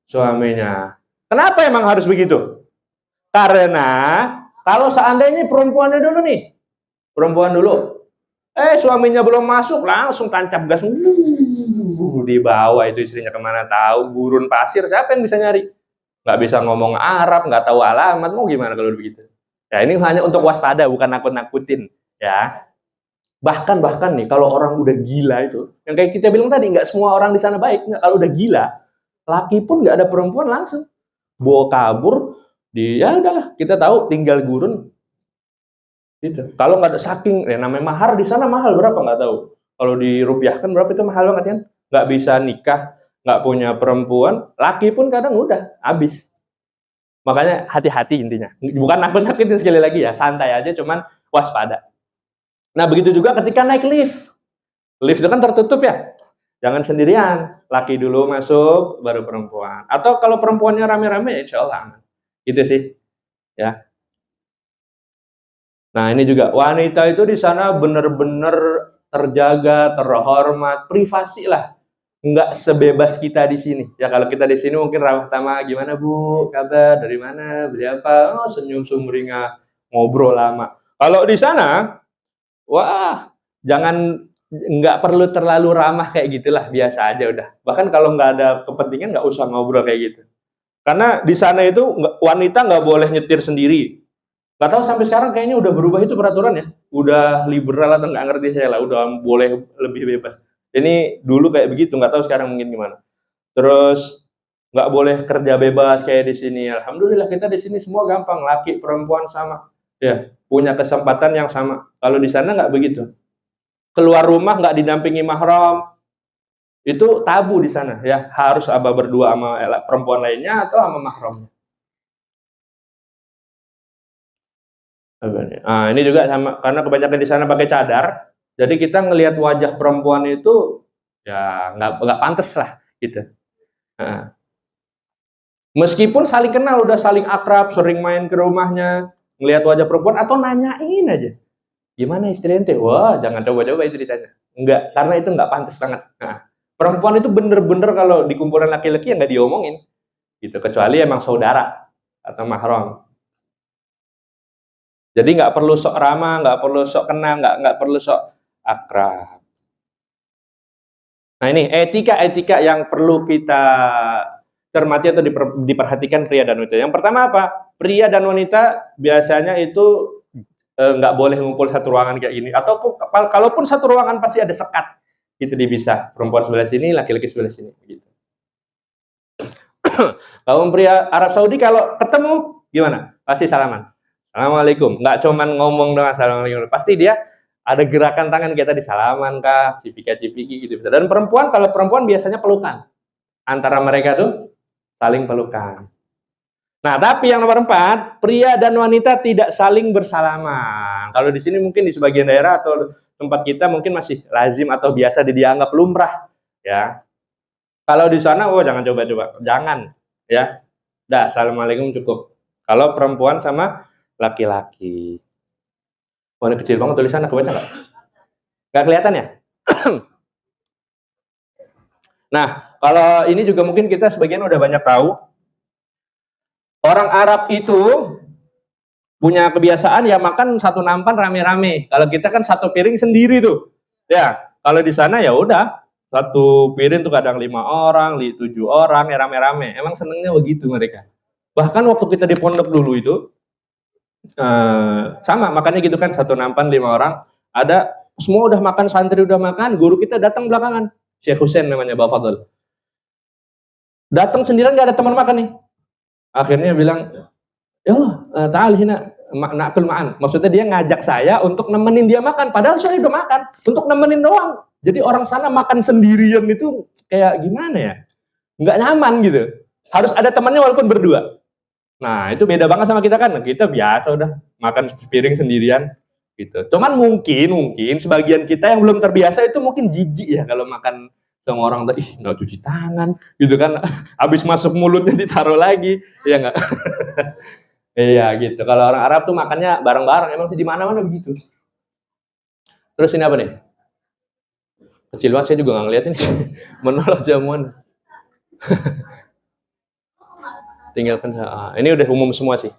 suaminya. Kenapa emang harus begitu? Karena kalau seandainya perempuannya dulu nih, perempuan dulu, suaminya belum masuk, langsung tancap gas, di bawah itu istrinya kemana tahu, gurun pasir, siapa yang bisa nyari? Nggak bisa ngomong Arab, nggak tahu alamat, mau gimana kalau begitu? Ya ini hanya untuk waspada, bukan nakut-nakutin, ya. Bahkan nih, kalau orang udah gila itu, yang kayak kita bilang tadi, nggak semua orang di sana baik. Kalau udah gila, laki pun nggak ada perempuan langsung bawa kabur, ya udahlah, kita tahu tinggal gurun. Gitu. Kalau nggak ada saking, namanya mahar di sana mahal berapa nggak tahu. Kalau dirupiahkan berapa itu mahal banget kan? Nggak bisa nikah, nggak punya perempuan, laki pun kadang udah habis. Makanya hati-hati intinya. Bukan nakut-nakutin sekali lagi ya, santai aja, cuman waspada. Nah begitu juga ketika naik lift. Lift itu kan tertutup ya. Jangan sendirian, laki dulu masuk, baru perempuan. Atau kalau perempuannya rame-rame, ya insya Allah. Gitu sih, ya. Nah ini juga, wanita itu di sana benar-benar terjaga, terhormat, privasi lah. Nggak sebebas kita di sini. Ya kalau kita di sini mungkin ramah tamah, gimana Bu, kabar, dari mana, beli apa, oh senyum sumringah, ngobrol lama. Kalau di sana, wah, nggak perlu terlalu ramah kayak gitulah, biasa aja udah. Bahkan kalau nggak ada kepentingan nggak usah ngobrol kayak gitu. Karena di sana itu wanita nggak boleh nyetir sendiri. Nggak tahu sampai sekarang kayaknya udah berubah itu peraturan ya. Udah liberal atau nggak ngerti saya lah, udah boleh lebih bebas. Ini dulu kayak begitu, nggak tahu sekarang mungkin gimana. Terus nggak boleh kerja bebas kayak di sini. Alhamdulillah kita di sini semua gampang, laki perempuan sama. Ya, punya kesempatan yang sama. Kalau di sana nggak begitu. Keluar rumah nggak didampingi mahram, itu tabu di sana ya, harus abah berdua sama perempuan lainnya atau sama mahramnya. Nah, ini juga sama, karena kebanyakan di sana pakai cadar, jadi kita ngelihat wajah perempuan itu ya nggak pantas lah gitu. Nah, meskipun saling kenal, udah saling akrab, sering main ke rumahnya, ngelihat wajah perempuan atau nanyain aja, gimana istri ente? Wah, jangan coba-coba itu ditanya. Enggak, karena itu nggak pantas banget. Nah, perempuan itu bener-bener kalau di kumpulan laki-laki ya nggak diomongin, gitu. Kecuali emang saudara atau mahram. Jadi nggak perlu sok ramah, nggak perlu sok kenal, nggak perlu sok akrab. Nah ini etika-etika yang perlu kita cermati atau diperhatikan pria dan wanita. Yang pertama apa? Pria dan wanita biasanya itu nggak boleh ngumpul satu ruangan kayak gini. Atau kalaupun satu ruangan pasti ada sekat, gitu dipisah. Perempuan sebelah sini, laki-laki sebelah sini. Gitu. Kaum pria Arab Saudi kalau ketemu gimana? Pasti salaman. Assalamualaikum. Nggak cuman ngomong doang assalamualaikum. Pasti dia ada gerakan tangan kita di salaman kah, cipika-cipiki gitu. Dan perempuan, kalau perempuan biasanya pelukan. Antara mereka tuh saling pelukan. Nah, tapi yang nomor 4, pria dan wanita tidak saling bersalaman. Kalau di sini mungkin di sebagian daerah atau tempat kita mungkin masih lazim atau biasa dianggap lumrah, ya. Kalau di sana, oh jangan coba-coba, jangan, ya. Dah, assalamualaikum cukup. Kalau perempuan sama laki-laki. Warna kecil banget tulisannya, kebaca nggak? Nggak kelihatan ya? Nah, kalau ini juga mungkin kita sebagian udah banyak tahu. Orang Arab itu punya kebiasaan ya makan satu nampan rame-rame. Kalau kita kan satu piring sendiri tuh. Ya, kalau di sana ya udah satu piring tuh kadang 5 orang, 7 orang ya rame-rame. Emang senengnya begitu mereka. Bahkan waktu kita di pondok dulu itu sama makannya gitu kan, satu nampan 5 orang. Ada semua udah makan, santri udah makan, guru kita datang belakangan. Syekh Husain namanya, Bapak Fadl. Datang sendirian gak ada teman makan nih. Akhirnya bilang, ya Allah, ta'al hina na'kul ma'an. Maksudnya dia ngajak saya untuk nemenin dia makan. Padahal saya udah makan. Untuk nemenin doang. Jadi orang sana makan sendirian itu kayak gimana ya? Nggak nyaman gitu. Harus ada temannya walaupun berdua. Nah, itu beda banget sama kita kan. Kita biasa udah makan piring sendirian gitu. Cuman mungkin sebagian kita yang belum terbiasa itu mungkin jijik ya kalau makan sama orang tuh, ih nggak cuci tangan gitu kan. Habis masuk mulutnya ditaruh lagi. Ya nggak? Iya gitu. Kalau orang Arab tuh makannya bareng-bareng. Emang sih di mana-mana begitu. Terus ini apa nih? Kecil banget, saya juga nggak ngeliat ini. Menolak jamuan. Tinggalkan. Ini udah umum semua sih.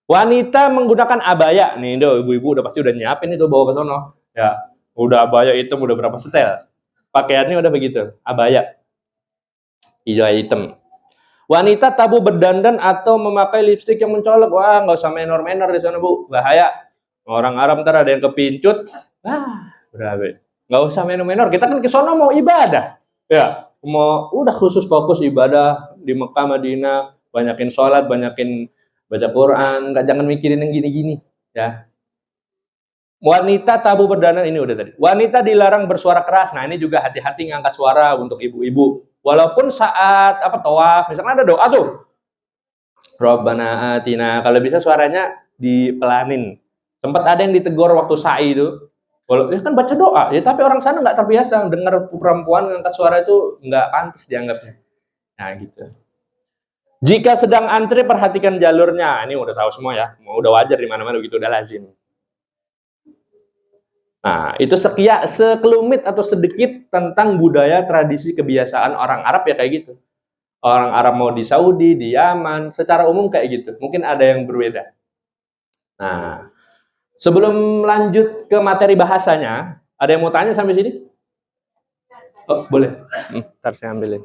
Wanita menggunakan abaya. Nih, ibu-ibu udah pasti udah nyiapin itu bawa ke sono. Ya, udah abaya hitam, udah berapa setel. Pakaiannya udah begitu, abaya. Hijau hitam. Wanita tabu berdandan atau memakai lipstik yang mencolok. Wah, nggak usah menor-menor di sana, Bu. Bahaya. Orang Arab ntar ada yang kepincut. Berapa? Nggak usah menor-menor. Kita kan ke sono mau ibadah. Ya, mau udah khusus fokus ibadah di Mekah, Madinah. Banyakin sholat, banyakin baca Quran. Nggak, jangan mikirin yang gini-gini. Ya. Wanita tabu berdandan, ini udah tadi. Wanita dilarang bersuara keras. Nah, ini juga hati-hati ngangkat suara untuk ibu-ibu. Walaupun saat tawaf, misalnya ada doa tuh. Rabbana atina. Kalau bisa suaranya dipelanin. Sempat ada yang ditegur waktu sa'i itu. Walaupun kan baca doa, ya tapi orang sana nggak terbiasa dengar perempuan ngangkat suara itu nggak pantas dianggapnya. Nah, gitu. Jika sedang antri, perhatikan jalurnya. Ini udah tahu semua ya. Udah wajar di mana-mana begitu, udah lazim. Nah, itu sekelumit atau sedikit tentang budaya, tradisi, kebiasaan orang Arab ya kayak gitu. Orang Arab mau di Saudi, di Yaman, secara umum kayak gitu. Mungkin ada yang berbeda. Nah, sebelum lanjut ke materi bahasanya, ada yang mau tanya sampai sini? Oh, boleh. Ntar saya ambilin.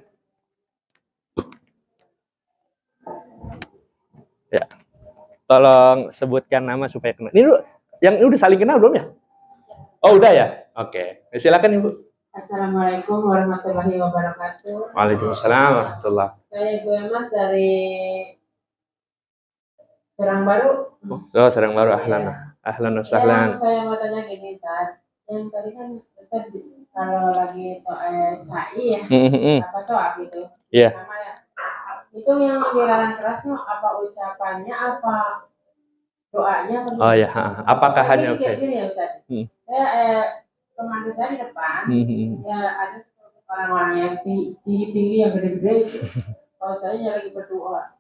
Ya. Tolong sebutkan nama supaya kenal. Ini yang ini udah saling kenal belum ya? Oh, udah ya? Oke. Silakan, Ibu. Assalamualaikum warahmatullahi wabarakatuh. Waalaikumsalam warahmatullahi. Saya Ibu Emas dari Serang Baru. Oh, Serang Baru. Ahlan. Ahlan wa sahlan. Saya mau tanya gini, Ustaz. Yang tadi kan Ustaz kalau lagi sa'i ya, to'ab itu. Iya. Sama ya. Itu yang dilarang kerasnya apa ucapannya, apa doanya? Oh ya, apakah hanya kayak gini ya, Ustaz? Saya teman saya di depan, ya ada orang-orang yang tinggi yang gede-gede itu. Kalau saya lagi berdoa,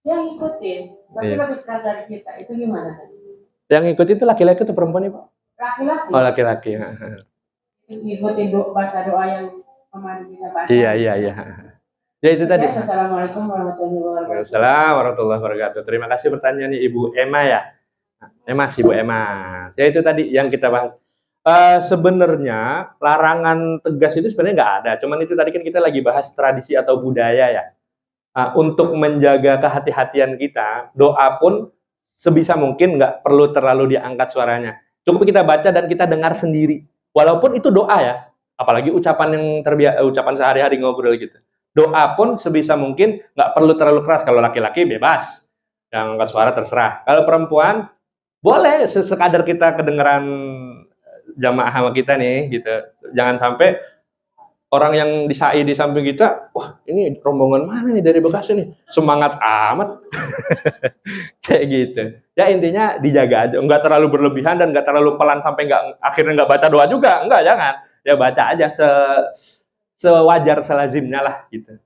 dia ngikutin, tapi lebih keras dari kita. Itu gimana tadi? Yang ngikut itu laki-laki atau perempuan, Ibu? Laki-laki. Oh, laki-laki. Ngikutin baca doa yang kemarin kita baca. Iya. Ya itu tadi. Assalamualaikum warahmatullahi wabarakatuh. Waalaikumsalam warahmatullahi wabarakatuh. Terima kasih pertanyaannya Ibu Emma ya. Ibu Emma. Ya itu tadi yang kita bahas. Sebenarnya larangan tegas itu sebenarnya nggak ada. Cuman itu tadi kan kita lagi bahas tradisi atau budaya ya. Untuk menjaga kehati-hatian kita, doa pun sebisa mungkin nggak perlu terlalu diangkat suaranya. Cukup kita baca dan kita dengar sendiri. Walaupun itu doa ya. Apalagi ucapan yang ucapan sehari-hari ngobrol gitu. Doa pun sebisa mungkin nggak perlu terlalu keras. Kalau laki-laki bebas, yang angkat suara terserah. Kalau perempuan boleh sekadar kita kedengeran jamaah sama kita nih, gitu. Jangan sampai orang yang disai di samping kita, wah ini rombongan mana nih dari Bekasi nih, semangat amat, kayak gitu. Ya intinya dijaga aja, nggak terlalu berlebihan dan nggak terlalu pelan sampai akhirnya nggak baca doa juga, nggak, jangan. Ya baca aja sewajar selazimnya lah gitu.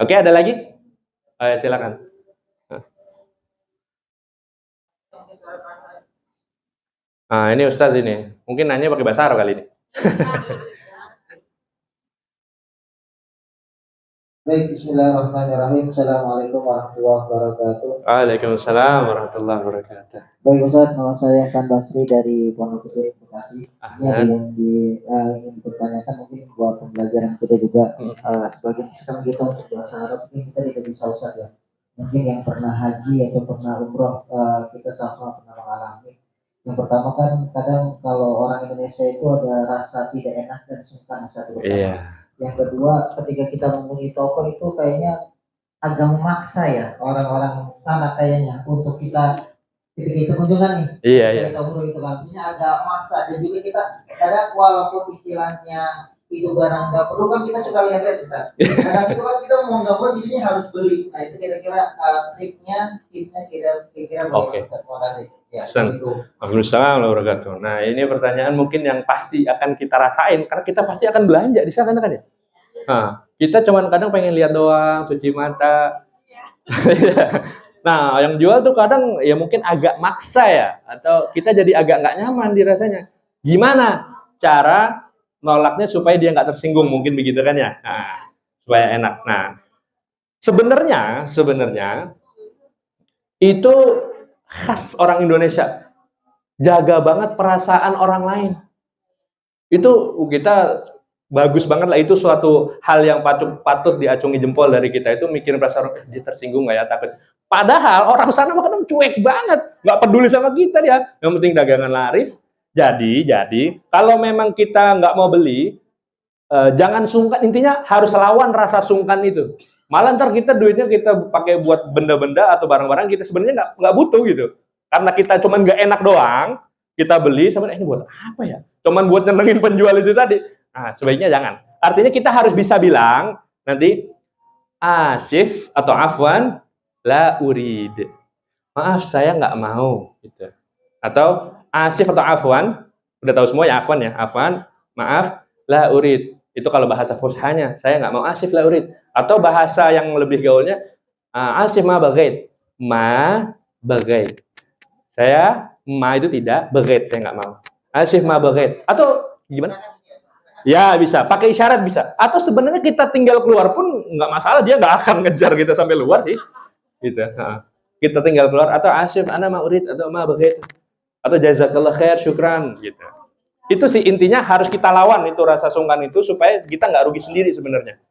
Oke, ada lagi? Silakan. Nah, ini Ustadz ini. Mungkin nanya pakai bahasa Arab kali ini. Baik, bismillahirrahmanirrahim. Assalamualaikum warahmatullahi wabarakatuh. Waalaikumsalam warahmatullahi wabarakatuh. Baik Ustaz, nama saya Hasan Basri dari Pondok Gede Bekasi. Ini ada yang ingin dipertanyakan mungkin buat pembelajaran kita juga. Sebagian sistem kita untuk bahasa Arab ini kita tidak bisa Ustaz ya. Mungkin yang pernah haji atau pernah umroh kita sama pernah mengalami. Yang pertama kan kadang kalau orang Indonesia itu ada rasa tidak enak dan sungkan Ustaz. Iya. Yang kedua, ketika kita mengunjungi toko itu kayaknya agak memaksa ya orang-orang sana kayaknya untuk kita ketika itu kunjungan nih. Iya, iya. Kita buru itu artinya agak maksa dan juga kita kadang walaupun istilahnya itu barang nggak perlu kan kita suka lihat-lihat Ustaz. Kadang itu kan kita mau nggak mau jadinya harus beli. Nah itu kira-kira tipnya kira-kira Oke. Terima kasih. Ya, Pesan. itu. Waalaikumsalam warahmatullahi wabarakatuh. Nah, ini pertanyaan mungkin yang pasti akan kita rasain karena kita pasti akan belanja di sana kan ya. Nah, kita cuman kadang pengen lihat doang, cuci mata. Nah, yang jual tuh kadang ya mungkin agak maksa ya, atau kita jadi agak nggak nyaman dirasanya. Gimana cara nolaknya supaya dia nggak tersinggung, mungkin begitu kan ya? Nah, supaya enak. Nah, sebenarnya itu khas orang Indonesia. Jaga banget perasaan orang lain. Itu kita bagus banget lah, itu suatu hal yang patut diacungi jempol dari kita. Itu mikirin perasaan orang, dia tersinggung nggak ya, takut. Padahal orang sana kadang cuek banget, nggak peduli sama kita dia. Yang penting dagangan laris. Jadi kalau memang kita nggak mau beli, jangan sungkan. Intinya harus lawan rasa sungkan itu. Malah ntar kita duitnya kita pakai buat benda-benda atau barang-barang kita sebenarnya nggak butuh gitu. Karena kita cuman nggak enak doang, kita beli sebenarnya ini buat apa ya? Cuman buat nyenengin penjual itu tadi. Nah, sebaiknya jangan. Artinya kita harus bisa bilang nanti asif atau afwan la urid. Maaf, saya nggak mau gitu. Atau asif atau afwan, udah tahu semua ya afwan ya. Afwan, maaf, la urid. Itu kalau bahasa fushanya, saya nggak mau asif la urid. Atau bahasa yang lebih gaulnya asif ma bagait. Ma bagait. Saya ma itu tidak, bagait saya nggak mau. Asif ma bagait. Atau gimana? Ya bisa, pakai isyarat bisa. Atau sebenarnya kita tinggal keluar pun nggak masalah, dia nggak akan ngejar kita sampai luar sih. Gitu. Nah, kita tinggal keluar atau asif ana ma'urid atau ma begitu. Atau jazakallah khair syukran gitu. Itu sih intinya harus kita lawan itu rasa sungkan itu supaya kita nggak rugi sendiri sebenarnya.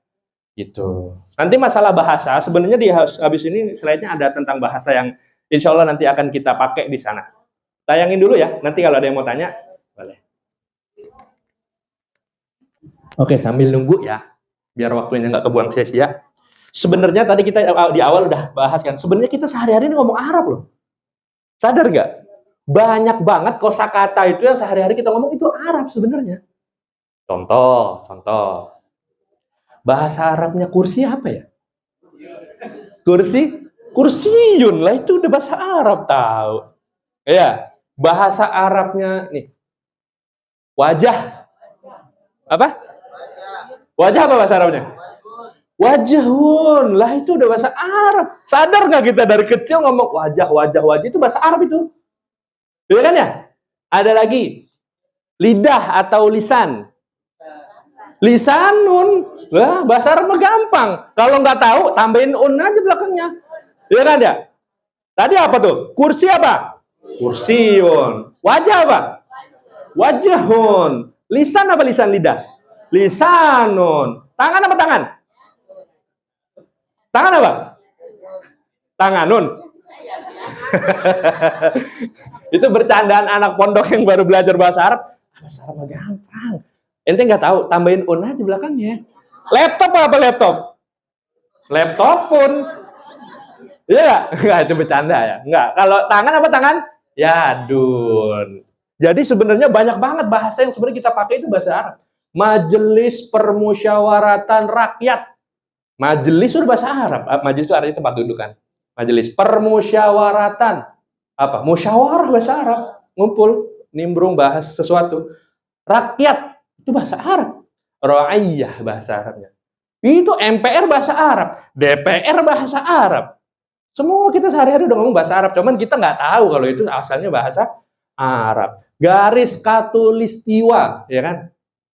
Gitu. Nanti masalah bahasa sebenarnya di habis ini slide-nya ada tentang bahasa yang insya Allah nanti akan kita pakai di sana. Tayangin dulu ya. Nanti kalau ada yang mau tanya boleh. Oke, sambil nunggu ya, biar waktunya nggak kebuang sia-sia. Sebenarnya tadi kita di awal udah bahas kan, sebenarnya kita sehari-hari ini ngomong Arab loh. Sadar nggak? Banyak banget kosakata itu yang sehari-hari kita ngomong itu Arab sebenarnya. Contoh. Bahasa Arabnya kursi apa ya? Kursiyun lah, itu udah bahasa Arab tahu. Ya, bahasa Arabnya nih. Wajah. Apa? Wajah apa bahasa Arabnya? Wajahun. Lah itu udah bahasa Arab. Sadar nggak kita dari kecil ngomong wajah itu bahasa Arab itu. Iya kan ya? Ada lagi. Lidah atau lisan. Lisanun. Wah, bahasa Arab mah gampang. Kalau nggak tahu, tambahin un aja belakangnya. Iya kan ya? Tadi apa tuh? Kursi apa? Kursiun. Wajah apa? Wajahun. Lisan apa lisan lidah? Lisanun. Tangan apa tangan? Tangan apa? Tanganun. Itu bercandaan anak pondok yang baru belajar bahasa Arab. Bahasa Arab gampang. Ente nggak tahu, tambahin un aja belakangnya. Laptop apa laptop? Laptop pun. Iya nggak? Itu bercanda ya? Nggak. Kalau tangan apa tangan? Yadun. Jadi sebenarnya banyak banget bahasa yang sebenarnya kita pakai itu bahasa Arab. Majelis Permusyawaratan Rakyat. Majelis itu bahasa Arab. Majelis itu artinya tempat duduk kan. Majelis Permusyawaratan. Apa? Musyawarah bahasa Arab. Ngumpul, nimbrung, bahas sesuatu. Rakyat itu bahasa Arab. Ra'iyah bahasa Arabnya. Itu MPR bahasa Arab. DPR bahasa Arab. Semua kita sehari-hari udah ngomong bahasa Arab. Cuman kita nggak tahu kalau itu asalnya bahasa Arab. Garis Katulistiwa, ya kan?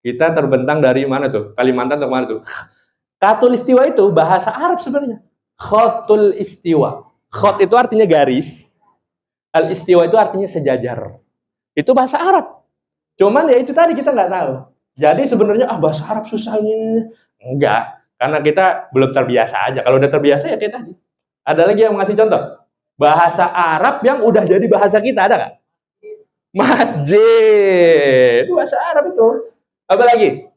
Kita terbentang dari mana tuh? Kalimantan atau mana tuh? Katulistiwa itu bahasa Arab sebenarnya. Khotul istiwa. Khot itu artinya garis. Al istiwa itu artinya sejajar. Itu bahasa Arab. Cuman ya itu tadi kita nggak tahu. Jadi sebenarnya bahasa Arab susah ini. Enggak. Karena kita belum terbiasa aja. Kalau udah terbiasa ya kayak tadi. Ada lagi yang ngasih contoh? Bahasa Arab yang udah jadi bahasa kita, ada nggak? Masjid. Itu bahasa Arab itu. Apa lagi?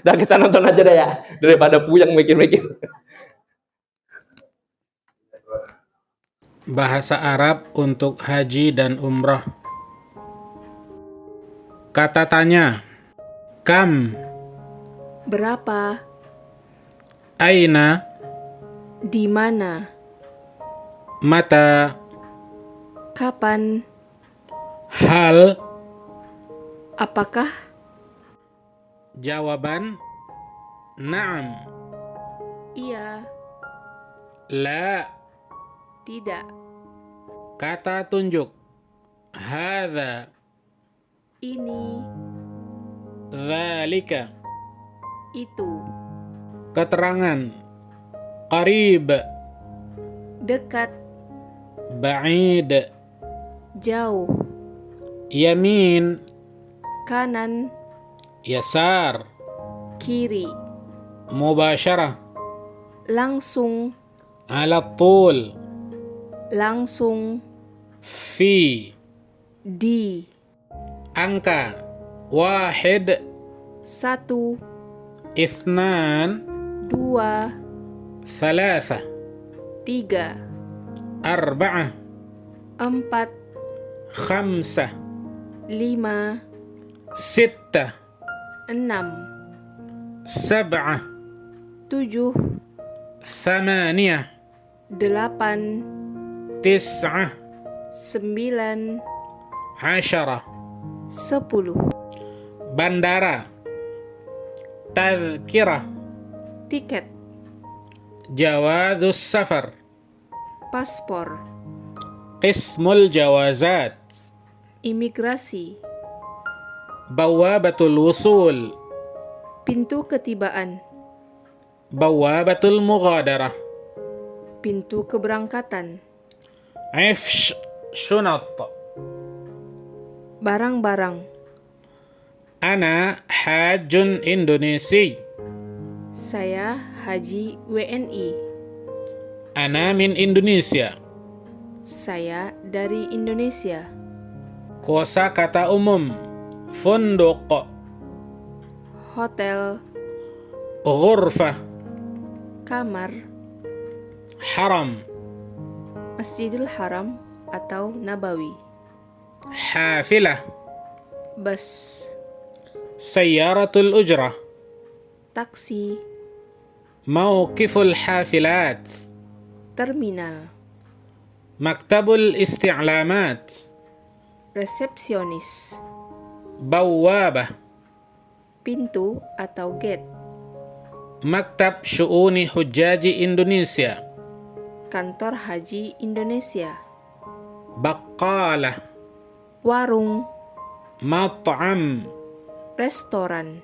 Nah, kita nonton aja deh ya. Daripada puyeng mikir-mikir. Bahasa Arab untuk haji dan umrah. Kata tanya. Kam. Berapa? Aina. Di mana? Mata. Kapan? Hal. Apakah? Jawaban. Naam. Iya. La. Tidak. Kata tunjuk. Hadza. Ini. Dzalika. Itu. Keterangan. Qarib. Dekat. Ba'id. Jauh. Yamin. Kanan. Yasar. Kiri. Mubasyarah. Langsung. Ala tul. Langsung. Fi. Di. Angka. Wahid. 1, Ithnan. 2, Thalatha. 3, Arba'ah. 4, Khamsah. 5, Sittah. 6, Sab'ah. 7, Thamaniyah. 8, Tis'ah. 9, Asyarah. 10. Bandara. Tadhkirah. Tiket. Jawadus safar. Paspor. Qismul jawazat. Imigrasi. Bawabatul wusul. Pintu ketibaan. Bawabatul mughadarah. Pintu keberangkatan. Ifsh shunat. Barang-barang. Ana hajjun Indonesi. Saya haji WNI. Ana min Indonesia. Saya dari Indonesia. Kosa kata umum. Funduq. Hotel. Ghurfah. Kamar. Haram. Masjidil Haram atau Nabawi. Hafilah. Bus. Sayyaratul ujrah. Taksi. Mauqiful hafilat. Terminal. Maktabul isti'lamat. Resepsionis. Bawabah. Pintu atau gate. Maktab Syu'uni Hujjaji Indonesia. Kantor Haji Indonesia. Baqqalah. Warung. Mat'am. Restoran.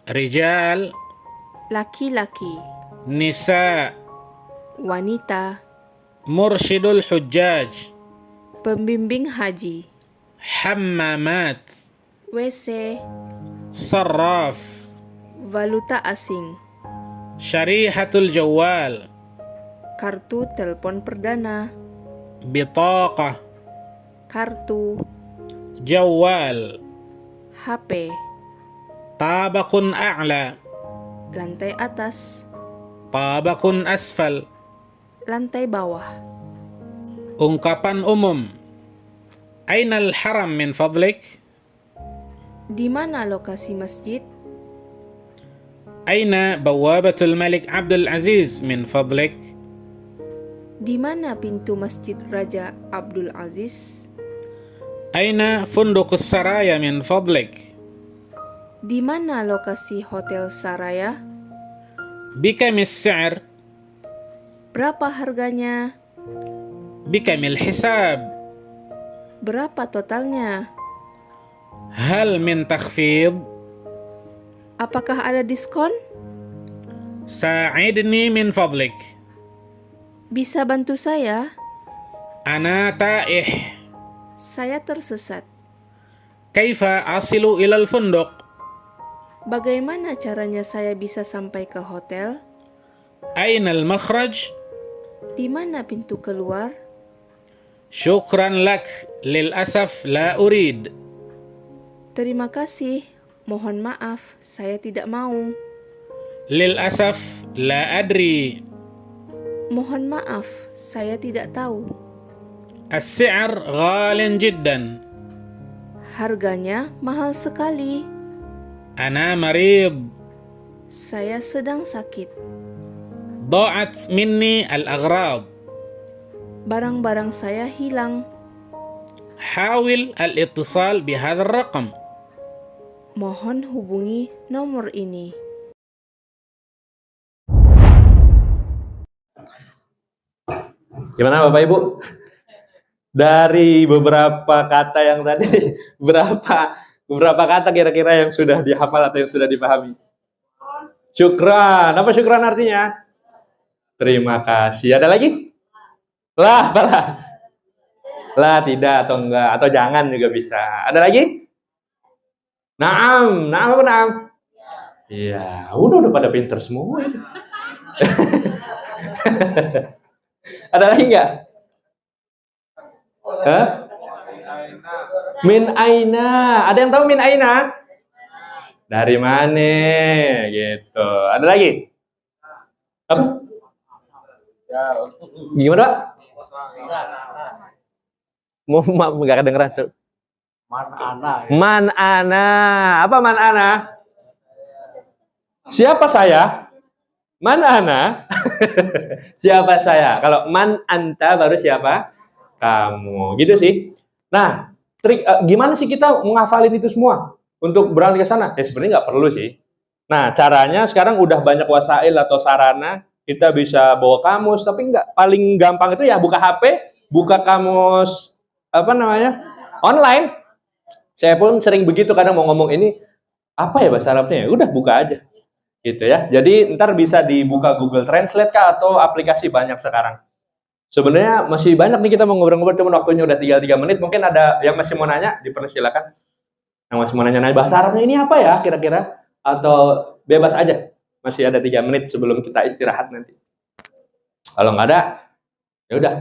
Rijal. Laki-laki. Nisa. Wanita. Mursyidul Hujjaj. Pembimbing haji. Hammamat. WC. Sarraf. Valuta asing. Syarihatul jawal. Kartu telepon perdana. Bitaqah. Kartu. Jawal. HP. Tabakun a'la. Lantai atas. Tabakun asfal. Lantai bawah. Ungkapan umum. Ainal haram min fadlik? Di mana lokasi masjid? Aina bawabatul Malik Abdul Aziz min fadlik? Di mana pintu Masjid Raja Abdul Aziz? Aina fundukus saraya min fadlik? Di mana lokasi Hotel Saraya? Bikamis si'r? Berapa harganya? بكم الحساب؟ Berapa totalnya? هل من تخفيض؟ Apakah ada diskon? ساعدني من فضلك، Bisa bantu saya? أنا تائه، Saya tersesat. كيف أصل إلى الفندق؟ Bagaimana caranya saya bisa sampai ke hotel? أين المخرج؟ Di mana pintu keluar? شكرا لك، للأسف لا أريد. Terima kasih. Mohon maaf, saya tidak mau. للأسف لا أدري. Mohon maaf, saya tidak tahu. السعر غال جدا. Harganya mahal sekali. أنا مريض. Saya sedang sakit. ضاعت مني الأغراض. Barang-barang saya hilang. حاول الاتصال بهذا الرقم. Mohon hubungi nomor ini. Gimana Bapak Ibu? Dari beberapa kata yang tadi, beberapa kata kira-kira yang sudah dihafal atau yang sudah dipahami? Syukran. Apa syukran artinya? Terima kasih. Ada lagi? Lah, apalah? Lah, tidak atau enggak atau jangan juga bisa. Ada lagi? Naam, naam apa naam? Iya, udah pada pinter semua itu. Ada lagi enggak? Hah? Min aina. Ada yang tahu min aina? Dari mana? Gitu. Ada lagi? Apa? Gimana, Pak? Mau maaf enggak kedengeran tuh. Man ana. Apa man ana? Siapa saya? Man ana? Siapa saya? Kalau man anta baru siapa? Kamu. Gitu sih. Nah, trik gimana sih kita menghafalin itu semua untuk berangkat ke sana? Ya sebenarnya nggak perlu sih. Nah, caranya sekarang udah banyak wasail atau sarana, kita bisa bawa kamus, tapi nggak, paling gampang itu ya buka HP, buka kamus apa namanya? Online. Saya pun sering begitu, kadang mau ngomong ini apa ya bahasa Arabnya ya, udah buka aja. Gitu ya. Jadi ntar bisa dibuka Google Translate kah atau aplikasi banyak sekarang. Sebenarnya masih banyak nih kita mau ngobrol-ngobrol, cuman waktunya udah tinggal 3 menit. Mungkin ada yang masih mau nanya, dipersilakan. Yang masih mau nanya bahasa Arabnya ini apa ya kira-kira? Atau bebas aja. Masih ada 3 menit sebelum kita istirahat nanti. Kalau nggak ada, ya udah.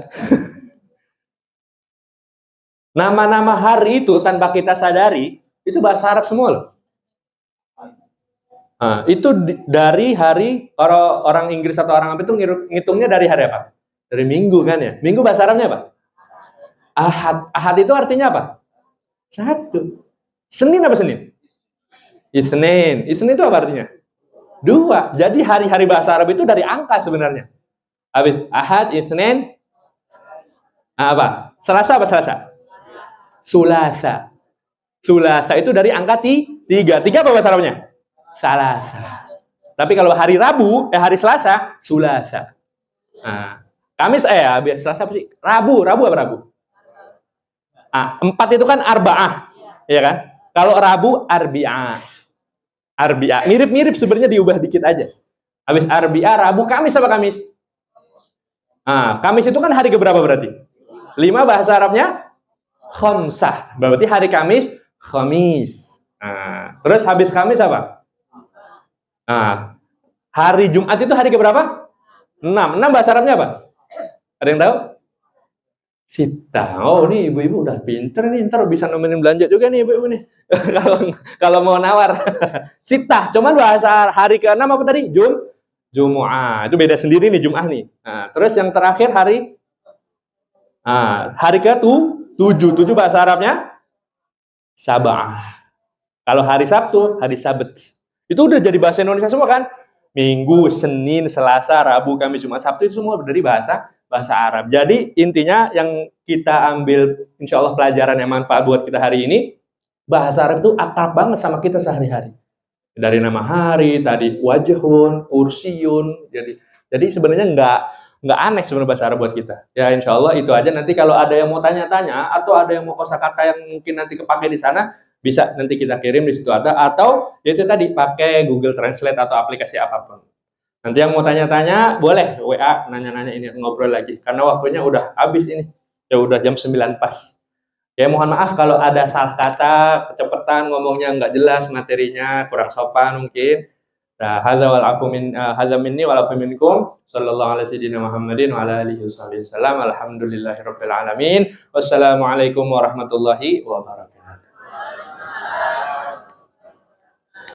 Nama-nama hari itu tanpa kita sadari, itu bahasa Arab semua loh. Nah, itu dari hari, orang Inggris atau orang apa itu ngitungnya dari hari apa? Dari minggu kan ya. Minggu bahasa Arabnya apa? Ahad. Ahad itu artinya apa? Satu. Senin apa Senin? Isnin. Isnin itu apa artinya? 2. Jadi hari-hari bahasa Arab itu dari angka sebenarnya. Habis Ahad, Isnin, apa? Selasa apa Selasa? Sulasa. Sulasa itu dari angka 3. 3 apa bahasa Arabnya? Salasa. Tapi kalau hari Rabu, hari Selasa, Sulasa. Nah, Kamis habis Selasa apa sih? Rabu apa Rabu? 4 itu kan arba'ah. Iya kan? Kalau Rabu arbi'ah. Arbi'ah. Mirip-mirip sebenarnya, diubah dikit aja. Habis arbi'ah, Rabu, Kamis apa Kamis? Kamis itu kan hari keberapa berarti? 5 bahasa Arabnya khamsah. Berarti hari Kamis, Khamis. Terus habis Kamis apa? Hari Jumat itu hari keberapa? 6. 6 bahasa Arabnya apa? Ada yang tahu? Sita. Oh, nih ibu-ibu udah pinter nih, ntar bisa nemenin belanja juga nih ibu-ibu nih. kalau mau nawar. Sita. Cuman bahasa hari ke-6 apa tadi? Jumu'ah. Itu beda sendiri nih Jum'ah nih. Terus yang terakhir hari ke-7. 7 bahasa Arabnya Sabah. Kalau hari Sabtu, hari Sabat. Itu udah jadi bahasa Indonesia semua kan? Minggu, Senin, Selasa, Rabu, Kamis, Jumat, Sabtu itu semua dari bahasa Arab. Jadi intinya yang kita ambil, insya Allah pelajaran yang manfaat buat kita hari ini, bahasa Arab itu akrab banget sama kita sehari-hari. Dari nama hari, tadi wajhun, kursiyun. Jadi sebenarnya nggak aneh sebenarnya bahasa Arab buat kita. Ya insya Allah itu aja. Nanti kalau ada yang mau tanya-tanya atau ada yang mau kosakata yang mungkin nanti kepake di sana, bisa nanti kita kirim di situ ada. Atau ya itu tadi pakai Google Translate atau aplikasi apapun. Nanti yang mau tanya-tanya boleh WA nanya-nanya ini ngobrol lagi. Karena waktunya udah habis ini. Ya udah jam 9 pas. Ya mohon maaf kalau ada salah kata, kecepatan ngomongnya nggak jelas, materinya kurang sopan mungkin. Nah, hadza minni wal afu minkum. Sallallahu alaihi wasallam Muhammadin wa ala alihi wasallam. Alhamdulillahirabbil alamin. Wassalamualaikum warahmatullahi wabarakatuh.